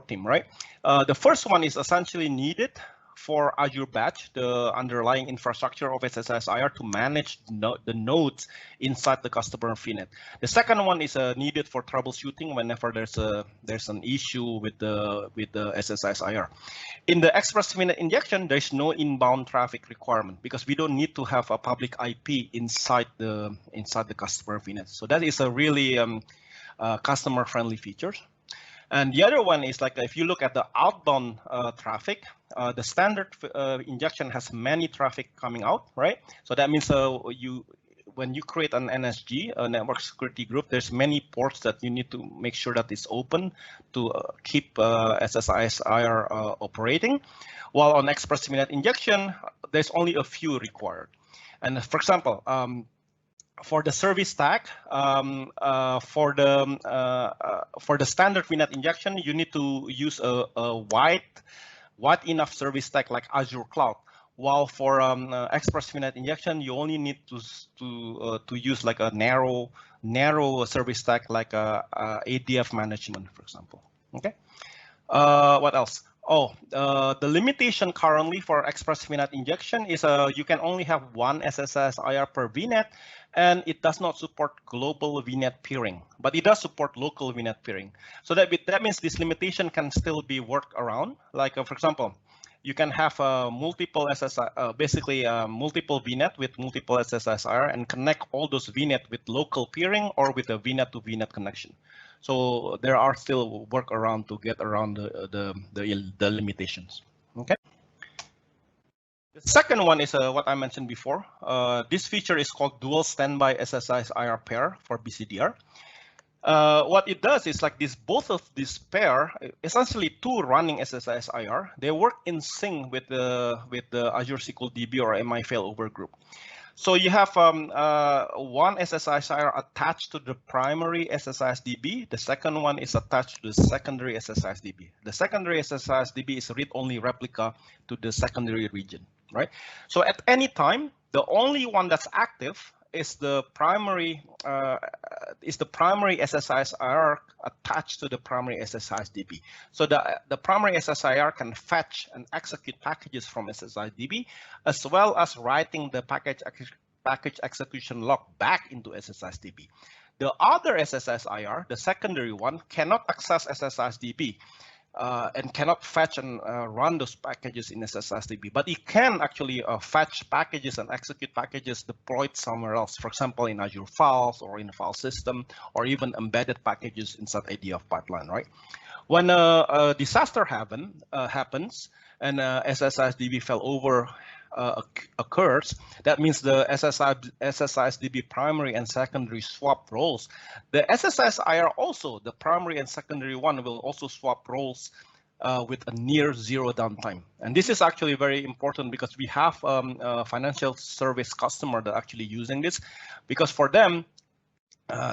team, right? The first one is essentially needed for Azure Batch, the underlying infrastructure of SSIS IR to manage the nodes inside the customer VNet. The second one is needed for troubleshooting whenever there's an issue with the SSIS IR. In the Express VNet injection, there's no inbound traffic requirement because we don't need to have a public IP inside the customer VNet. So that is a really customer-friendly features. And the other one is like if you look at the outbound traffic, the standard injection has many traffic coming out, right? So that means when you create an NSG, a network security group, there's many ports that you need to make sure that it's open to keep SSIS IR operating. While on Express VNet injection, there's only a few required. And for example, for the service stack, for the standard VNet injection, you need to use a wide enough service stack like Azure Cloud. While for Express VNet injection, you only need to use like a narrow service stack like ADF management, for example. Okay. What else? Oh, the limitation currently for Express VNet injection is you can only have one SSIS IR per VNet, and it does not support global VNet peering, but it does support local VNet peering. So that means this limitation can still be worked around. Like for example, you can have multiple multiple VNet with multiple SSIS IR and connect all those VNet with local peering or with a VNet to VNet connection. So there are still workarounds to get around the limitations. Okay. The second one is what I mentioned before. This feature is called dual standby SSIS IR pair for BCDR. What it does is like this, both of this pair, essentially two running SSIS IR, they work in sync with the Azure SQL DB or MI Failover group. So you have one SSIS IR attached to the primary SSISDB. The second one is attached to the secondary SSISDB. The secondary SSISDB is a read-only replica to the secondary region, right? So at any time, the only one that's active is the primary SSIS IR attached to the primary SSISDB. So the primary SSIR can fetch and execute packages from SSISDB, as well as writing the package execution log back into SSISDB. The other SSIS IR, the secondary one, cannot access SSISDB. And cannot fetch and run those packages in SSISDB, but it can actually fetch packages and execute packages deployed somewhere else, for example, in Azure Files or in a file system, or even embedded packages inside ADF pipeline, right? When a disaster happens and SSISDB failover occurs, that means the SSISDB primary and secondary swap roles. The SSIS IR also, the primary and secondary one, will also swap roles with a near zero downtime. And this is actually very important because we have a financial service customer that actually using this, because for them,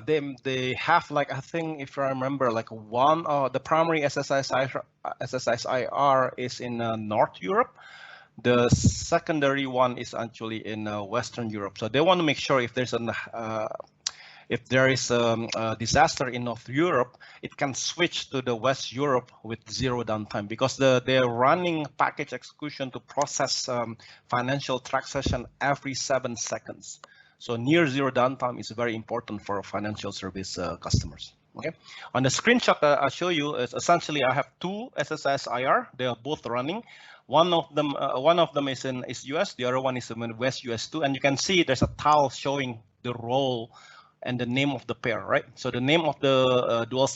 they have, like, I think if I remember, like the primary SSIS IR is in North Europe. The secondary one is actually in Western Europe. So they want to make sure if there's if there is a disaster in North Europe, it can switch to the West Europe with zero downtime, because they're running package execution to process financial transaction every 7 seconds. So near zero downtime is very important for financial service customers. Okay, on the screenshot that I'll show you is essentially I have two SSIS IR. They are both running. One of them is in US. The other one is in West US 2, and you can see there's a tile showing the role and the name of the pair, right? So the name of the dual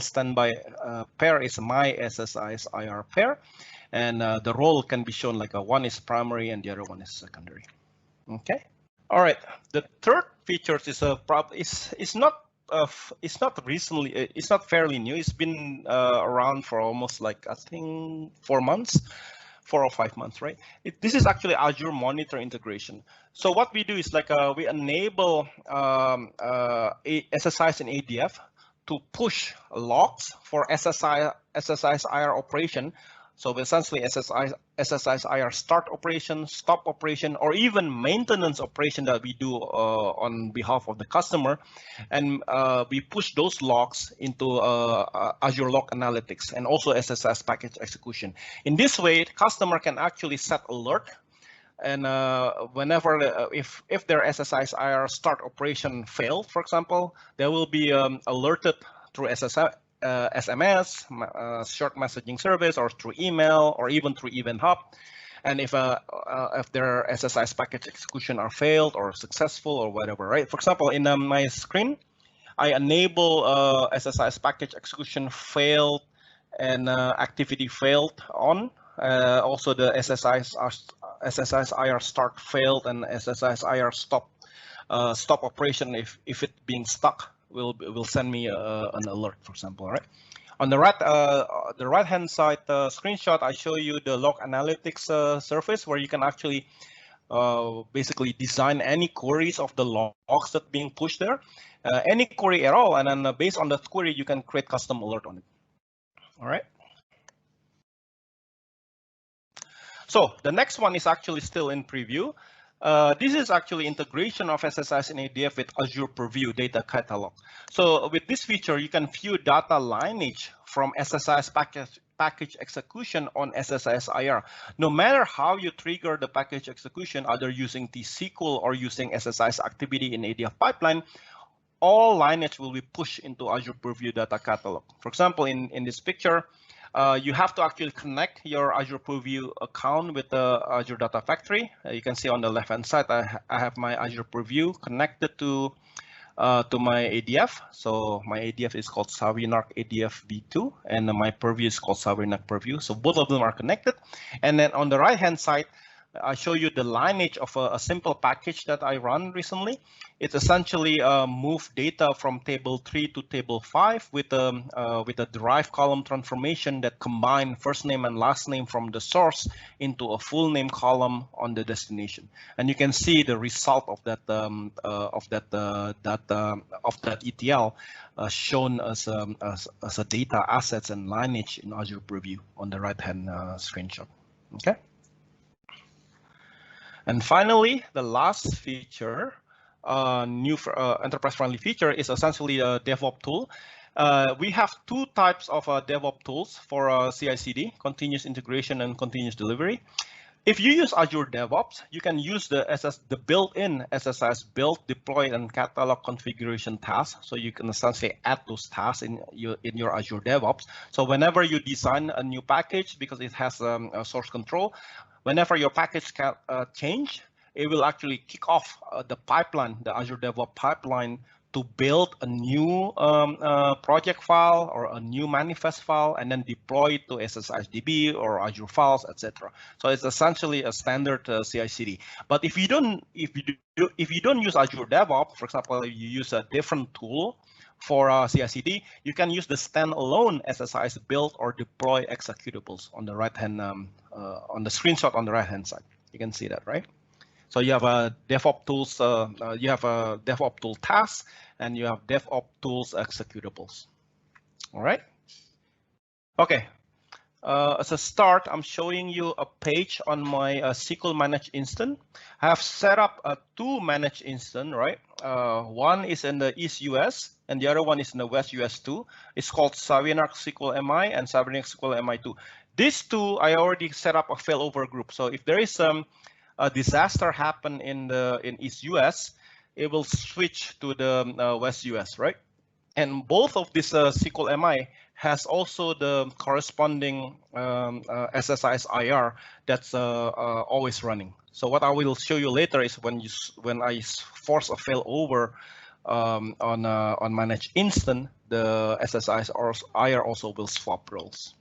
standby pair is my SSIS IR pair, and the role can be shown like one is primary and the other one is secondary. Okay. All right. The third feature is it's not recently, it's not fairly new. It's been around for almost, like, I think 4 or 5 months, right? This is actually Azure Monitor integration. So what we do is like we enable SSIS and ADF to push logs for SSIS IR operation. So essentially SSIS IR start operation, stop operation, or even maintenance operation that we do on behalf of the customer. And we push those logs into Azure Log Analytics and also SSIS package execution. In this way, the customer can actually set alert. And whenever, if their SSIS IR start operation failed, for example, they will be alerted through SMS, short messaging service, or through email, or even through Event Hub. And if their SSIS package execution are failed or successful or whatever, right? For example, in my screen, I enable SSIS package execution failed and activity failed on. Also, the SSIS IR start failed and SSIS IR stop operation if it being stuck will send me an alert, for example, right? On the right hand side screenshot, I show you the log analytics surface where you can actually basically design any queries of the logs that being pushed there, any query at all, and then based on that query, you can create custom alert on it. All right. So the next one is actually still in preview. This is actually integration of SSIS and ADF with Azure Preview data catalog. So with this feature, you can view data lineage from SSIS package execution on SSIS IR. No matter how you trigger the package execution, either using T-SQL or using SSIS activity in ADF pipeline, all lineage will be pushed into Azure Preview data catalog. For example, in this picture, you have to actually connect your Azure Preview account with the Azure Data Factory. You can see on the left-hand side, I have my Azure Preview connected to my ADF. So my ADF is called Savvinark ADF v2, and my Purview is called Savvinark Purview. So both of them are connected. And then on the right-hand side, I show you the lineage of a simple package that I run recently. It's essentially move data from table 3 to table 5 with a derived column transformation that combine first name and last name from the source into a full name column on the destination. And you can see the result of that ETL shown as a data assets and lineage in Azure Preview on the right-hand screenshot. Okay. And finally, the last feature, new enterprise-friendly feature, is essentially a DevOps tool. We have two types of DevOps tools for CI/CD, continuous integration and continuous delivery. If you use Azure DevOps, you can use the built-in SSIS build, deploy, and catalog configuration tasks. So you can essentially add those tasks in your Azure DevOps. So whenever you design a new package, because it has a source control, whenever your package can change, it will actually kick off the pipeline, the Azure DevOps pipeline, to build a new project file or a new manifest file, and then deploy it to SSISDB or Azure Files, etc. So it's essentially a standard CI/CD. But if you don't use Azure DevOps, for example, if you use a different tool for CI/CD, you can use the standalone SSIS build or deploy executables on the right-hand on the screenshot on the right-hand side. You can see that, right? So you have a DevOps tools, you have a DevOps tool tasks, and you have DevOps tools executables. All right. Okay. As a start, I'm showing you a page on my SQL managed instance. I have set up two managed instance, right? One is in the East US, and the other one is in the West US too. It's called Savinac SQL MI and Savinac SQL MI2. These two, I already set up a failover group. So if there is a disaster happen in East US, it will switch to the West US, right? And both of this SQL MI has also the corresponding SSIS IR that's always running. So what I will show you later is when I force a failover on managed instance, the SSIS IR also will swap roles.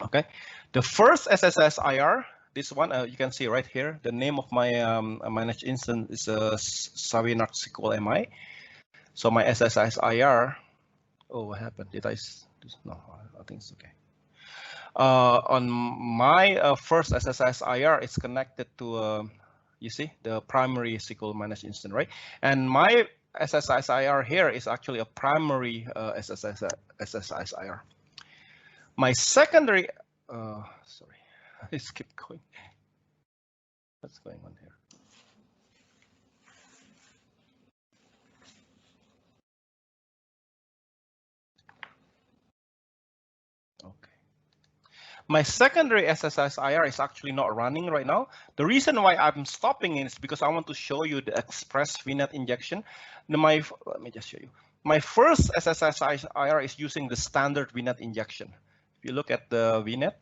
Okay, the first SSIS IR, this one you can see right here. The name of my managed instance is Savinac SQL MI. So my SSIS IR. Oh, what happened? Did I? No, I think it's okay. On my first SSIS IR, it's connected to you see the primary SQL managed instance, right? And my SSIS IR here is actually a primary SSIS IR. My secondary, sorry, let's keep going. What's going on here? Okay. My secondary SSIS IR is actually not running right now. The reason why I'm stopping it is because I want to show you the express VNet injection. Let me just show you. My first SSIS IR is using the standard VNet injection. If you look at the VNet,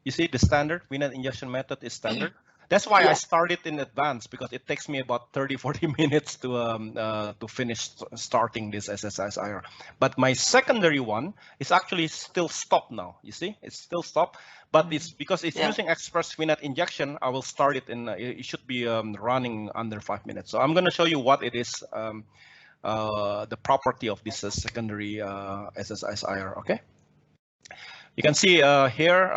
you see the standard VNet injection method is standard. That's why I started in advance, because it takes me about 30-40 minutes to finish starting this SSIS IR. But my secondary one is actually still stopped now. You see, it's still stopped, but it's because it's using express VNet injection. I will start it in. It should be running under 5 minutes. So I'm going to show you what it is, the property of this secondary SSIS IR. Okay. You can see here,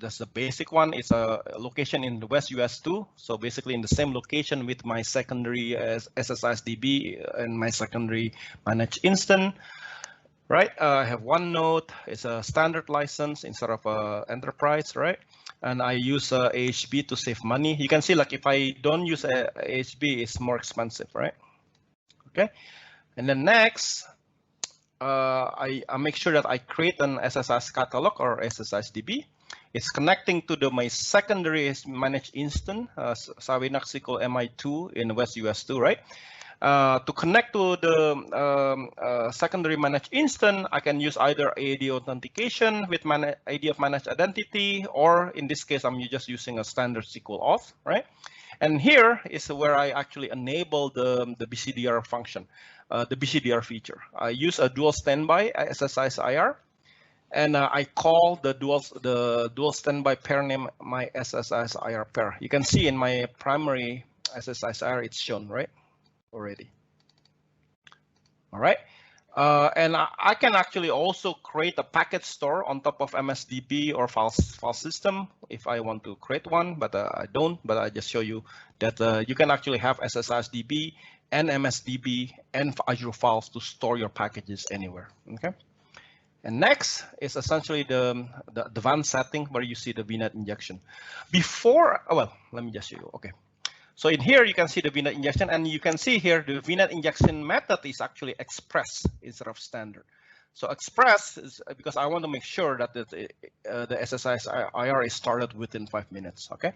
that's the basic one. It's a location in the West US too. So basically in the same location with my secondary SSISDB and my secondary managed instance, right? I have one node. It's a standard license instead of enterprise, right? And I use AHB to save money. You can see, like, if I don't use AHB, it's more expensive, right? Okay. And then next, I make sure that I create an SSIS catalog or SSISDB. It's connecting to my secondary managed instance, Savinac SQL MI2 in West US2, right? To connect to the secondary managed instance, I can use either AD authentication with ID of managed identity, or in this case, I'm just using a standard SQL auth, right? And here is where I actually enable the BCDR function, the BCDR feature. I use a dual standby SSIS IR, and I call the dual standby pair name my SSIS IR pair. You can see in my primary SSIS IR it's shown right already. All right. And I can actually also create a package store on top of MSDB or file system if I want to create one, but I don't. But I just show you that you can actually have SSISDB and MSDB and Azure files to store your packages anywhere. Okay. And next is essentially the advanced setting where you see the VNet injection. Before, well, let me just show you. Okay. So in here, you can see the VNet injection, and you can see here the VNet injection method is actually express instead of standard. So express is because I want to make sure that the SSIS IR is started within 5 minutes. Okay.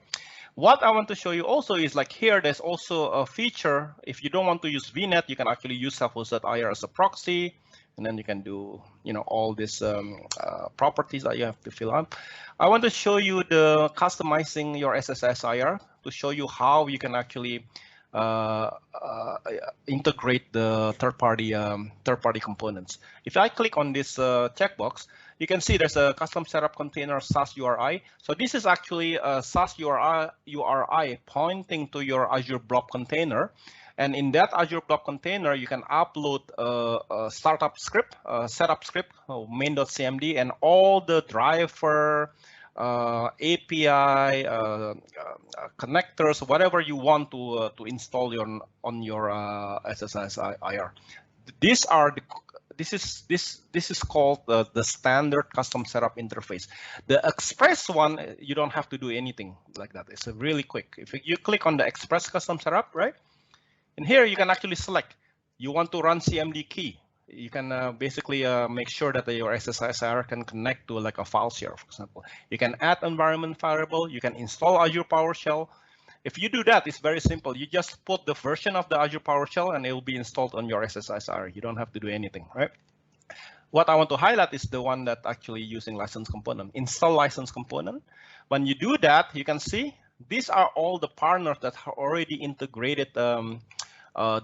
What I want to show you also is like here, there's also a feature. If you don't want to use VNet, you can actually use self-hosted IR as a proxy. And then you can do, all these properties that you have to fill out. I want to show you the customizing your SSIS IR to show you how you can actually integrate the third-party components. If I click on this checkbox, you can see there's a custom setup container SAS URI. So this is actually a SAS URI pointing to your Azure Blob container. And in that Azure Blob container, you can upload a startup script, setup script, main.cmd, and all the driver, API, connectors, whatever you want to install on your SSIS IR. This is called the standard custom setup interface. The express one, you don't have to do anything like that. It's really quick. If you click on the express custom setup, right? And here you can actually select, you want to run CMD key. You can basically make sure that your SSIS IR can connect to like a file share, for example. You can add environment variable, you can install Azure Powershell. If you do that, it's very simple. You just put the version of the Azure Powershell and it will be installed on your SSIS IR. You don't have to do anything, right? What I want to highlight is the one that actually using license component, install license component. When you do that, you can see these are all the partners that are already integrated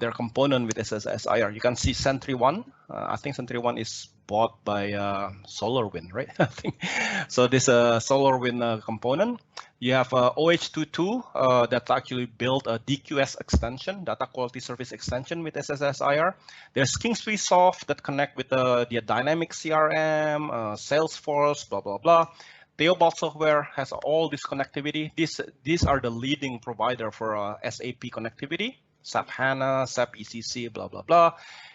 their component with SSIS IR. You can see SentryOne. I think SentryOne is bought by SolarWind, right? I think so. This SolarWind component. You have OH22 that actually built a DQS extension, data quality service extension with SSIS IR. There's Kingsuisoft that connect with the dynamic CRM, Salesforce, blah blah blah. Theobald Software has all this connectivity. These are the leading provider for SAP connectivity. SAP HANA, SAP ECC, blah, blah, blah.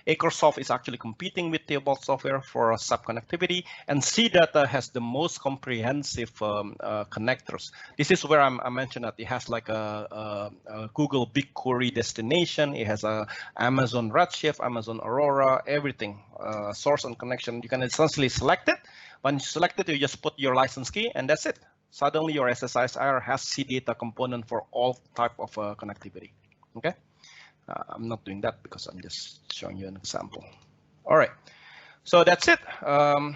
Acresoft is actually competing with Theobald Software for SAP connectivity, and CData has the most comprehensive connectors. This is where I mentioned that it has like a Google BigQuery destination. It has a Amazon Redshift, Amazon Aurora, everything, source and connection. You can essentially select it. When you select it, you just put your license key, and that's it. Suddenly, your SSIS IR has CData component for all type of connectivity. Okay. I'm not doing that because I'm just showing you an example. All right, so that's it. And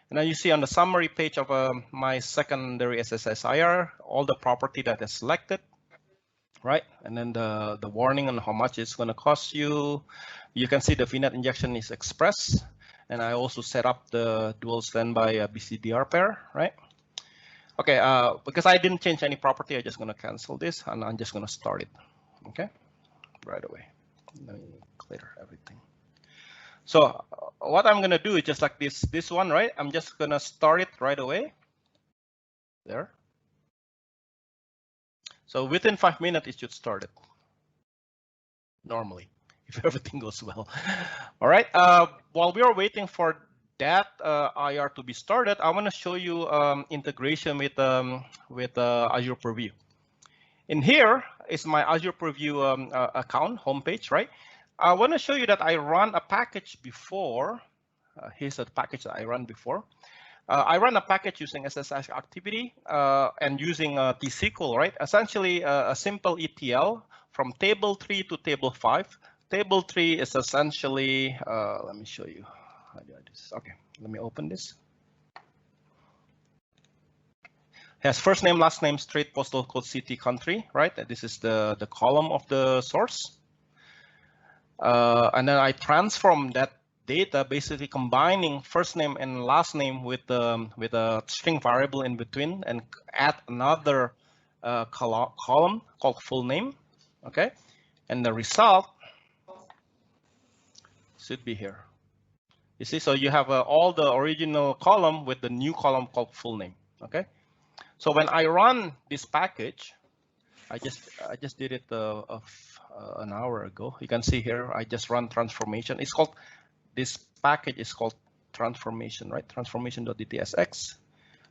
now you see on the summary page of my secondary SSIS IR, all the property that is selected, right? And then the warning on how much it's going to cost you. You can see the VNet injection is express. And I also set up the dual standby BCDR pair, right? Okay, because I didn't change any property, I'm just going to cancel this and I'm just going to start it, okay? Right away. Let me clear everything. So what I'm gonna do is just like this one, right? I'm just gonna start it right away. There. So within 5 minutes, it should start it. Normally, if everything goes well. All right. While we are waiting for that IR to be started, I want to show you integration with Azure Preview. In here is my Azure Preview account homepage, right? I want to show you that I run a package before. Here's a package that I ran before. I run a package using SSIS activity and using T-SQL, right? Essentially a simple ETL from table 3 to table 5. Table 3 is essentially, let me show you how do I do this. Okay, let me open this. Has first name, last name, street, postal code, city, country, right? This is the column of the source. And then I transform that data, basically combining first name and last name with a string variable in between, and add another column called full name. Okay, and the result should be here. You see, so you have all the original column with the new column called full name. Okay, so when I run this package, I just did it an hour ago. You can see here I just run transformation. It's called, this package is called transformation, right? Transformation.dtsx.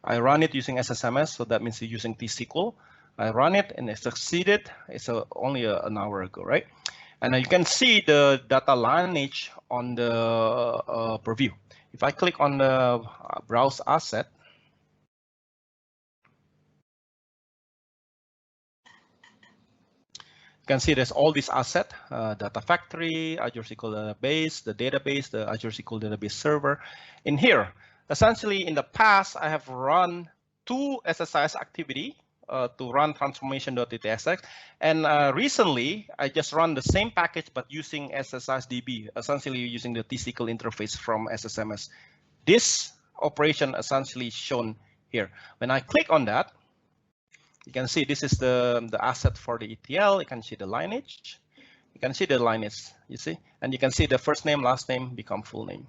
I run it using SSMS, so that means you're using T-SQL. I run it and it succeeded. It's only an hour ago, right? And you can see the data lineage on the preview. If I click on the browse asset, you can see there's all these assets, Data Factory, Azure SQL Database, the Azure SQL Database Server. In here, essentially in the past, I have run 2 SSIS activity to run transformation.dtsx. And recently, I just run the same package, but using SSISDB, essentially using the T-SQL interface from SSMS. This operation essentially shown here. When I click on that, you can see this is the asset for the ETL. You can see the lineage. You can see the lineage, you see? And you can see the first name, last name become full name.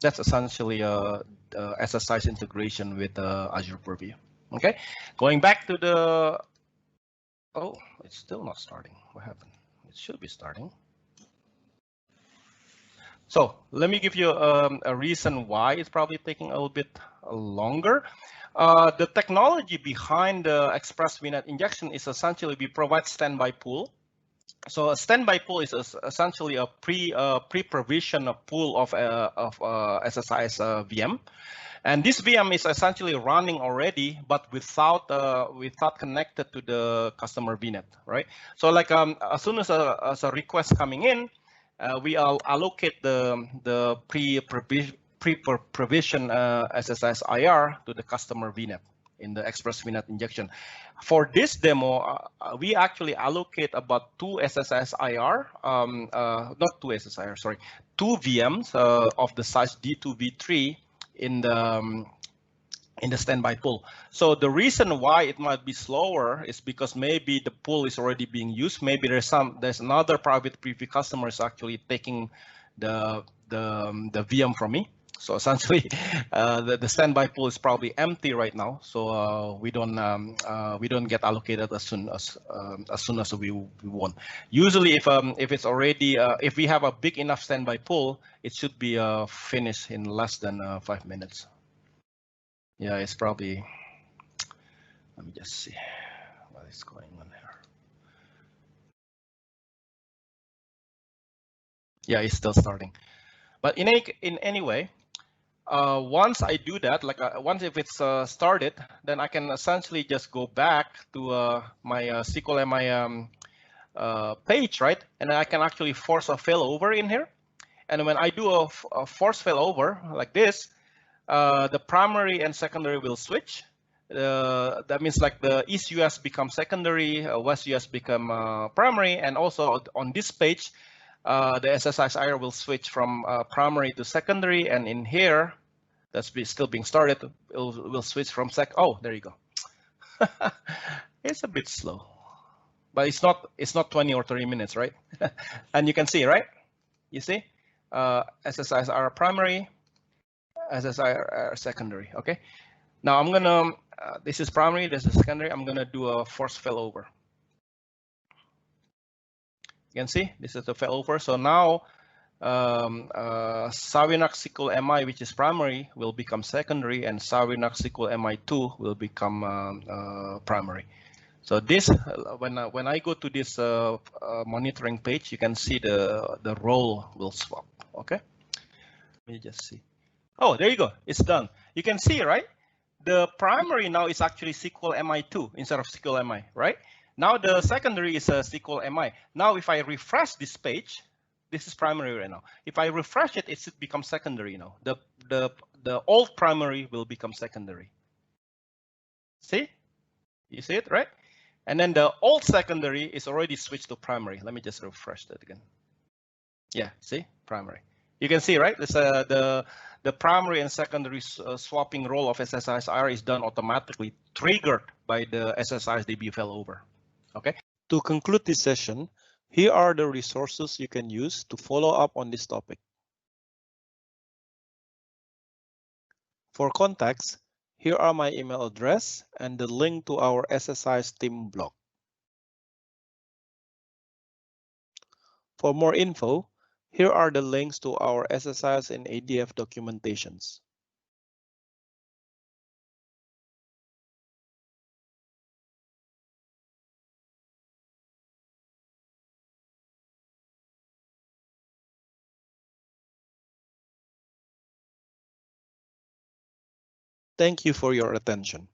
That's essentially a SSIS integration with Azure Preview. Okay, going back to the, oh, it's still not starting. What happened? It should be starting. So let me give you a reason why it's probably taking a little bit longer. The technology behind the Express VNet injection is essentially we provide standby pool. So a standby pool is essentially a pre-provision pool of SSIS VM, and this VM is essentially running already, but without connected to the customer VNet, right? So like as soon as a request coming in, we allocate the pre-provision SSIS IR to the customer VNet in the Express VNet injection. For this demo, we actually allocate about 2 SSIS IR, not 2 SSIR, sorry, 2 VMs of the size D2, V3 in the standby pool. So the reason why it might be slower is because maybe the pool is already being used. Maybe there's another private preview customer is actually taking the VM from me. So essentially, the standby pool is probably empty right now. So we don't get allocated as soon as we want. Usually, if it's already if we have a big enough standby pool, it should be finished in less than 5 minutes. Yeah, it's probably. Let me just see what is going on here. Yeah, it's still starting. But in any way. Once I do that, like once if it's started, then I can essentially just go back to my SQL MI page, right? And I can actually force a failover in here. And when I do a force failover like this, the primary and secondary will switch. That means like the East US becomes secondary, West US become primary, and also on this page, the SSIS IR will switch from primary to secondary, and in here, that's still being started, will switch from oh, there you go. It's a bit slow, but it's not 20 or 30 minutes, right? And you can see, right? You see, SSIS IR primary, SSIS IR secondary. Okay. Now I'm gonna. This is primary. This is secondary. I'm gonna do a force failover. You can see this is the failover. So now Sawinak SQL MI, which is primary, will become secondary, and Sawinak SQL MI2 will become primary. So this, when I go to this monitoring page, you can see the role will swap. Okay, let me just see. Oh, there you go. It's done. You can see, right? The primary now is actually SQL MI2 instead of SQL MI, right? Now the secondary is a SQL MI. Now if I refresh this page, this is primary right now. If I refresh it, it should become secondary now. The old primary will become secondary. See? You see it, right? And then the old secondary is already switched to primary. Let me just refresh that again. Yeah, see, primary. You can see, right? This, the primary and secondary swapping role of SSIS IR is done automatically, triggered by the SSISDB failover. Okay. To conclude this session, here are the resources you can use to follow up on this topic. For context, here are my email address and the link to our SSIS team blog. For more info, here are the links to our SSIS and ADF documentations. Thank you for your attention.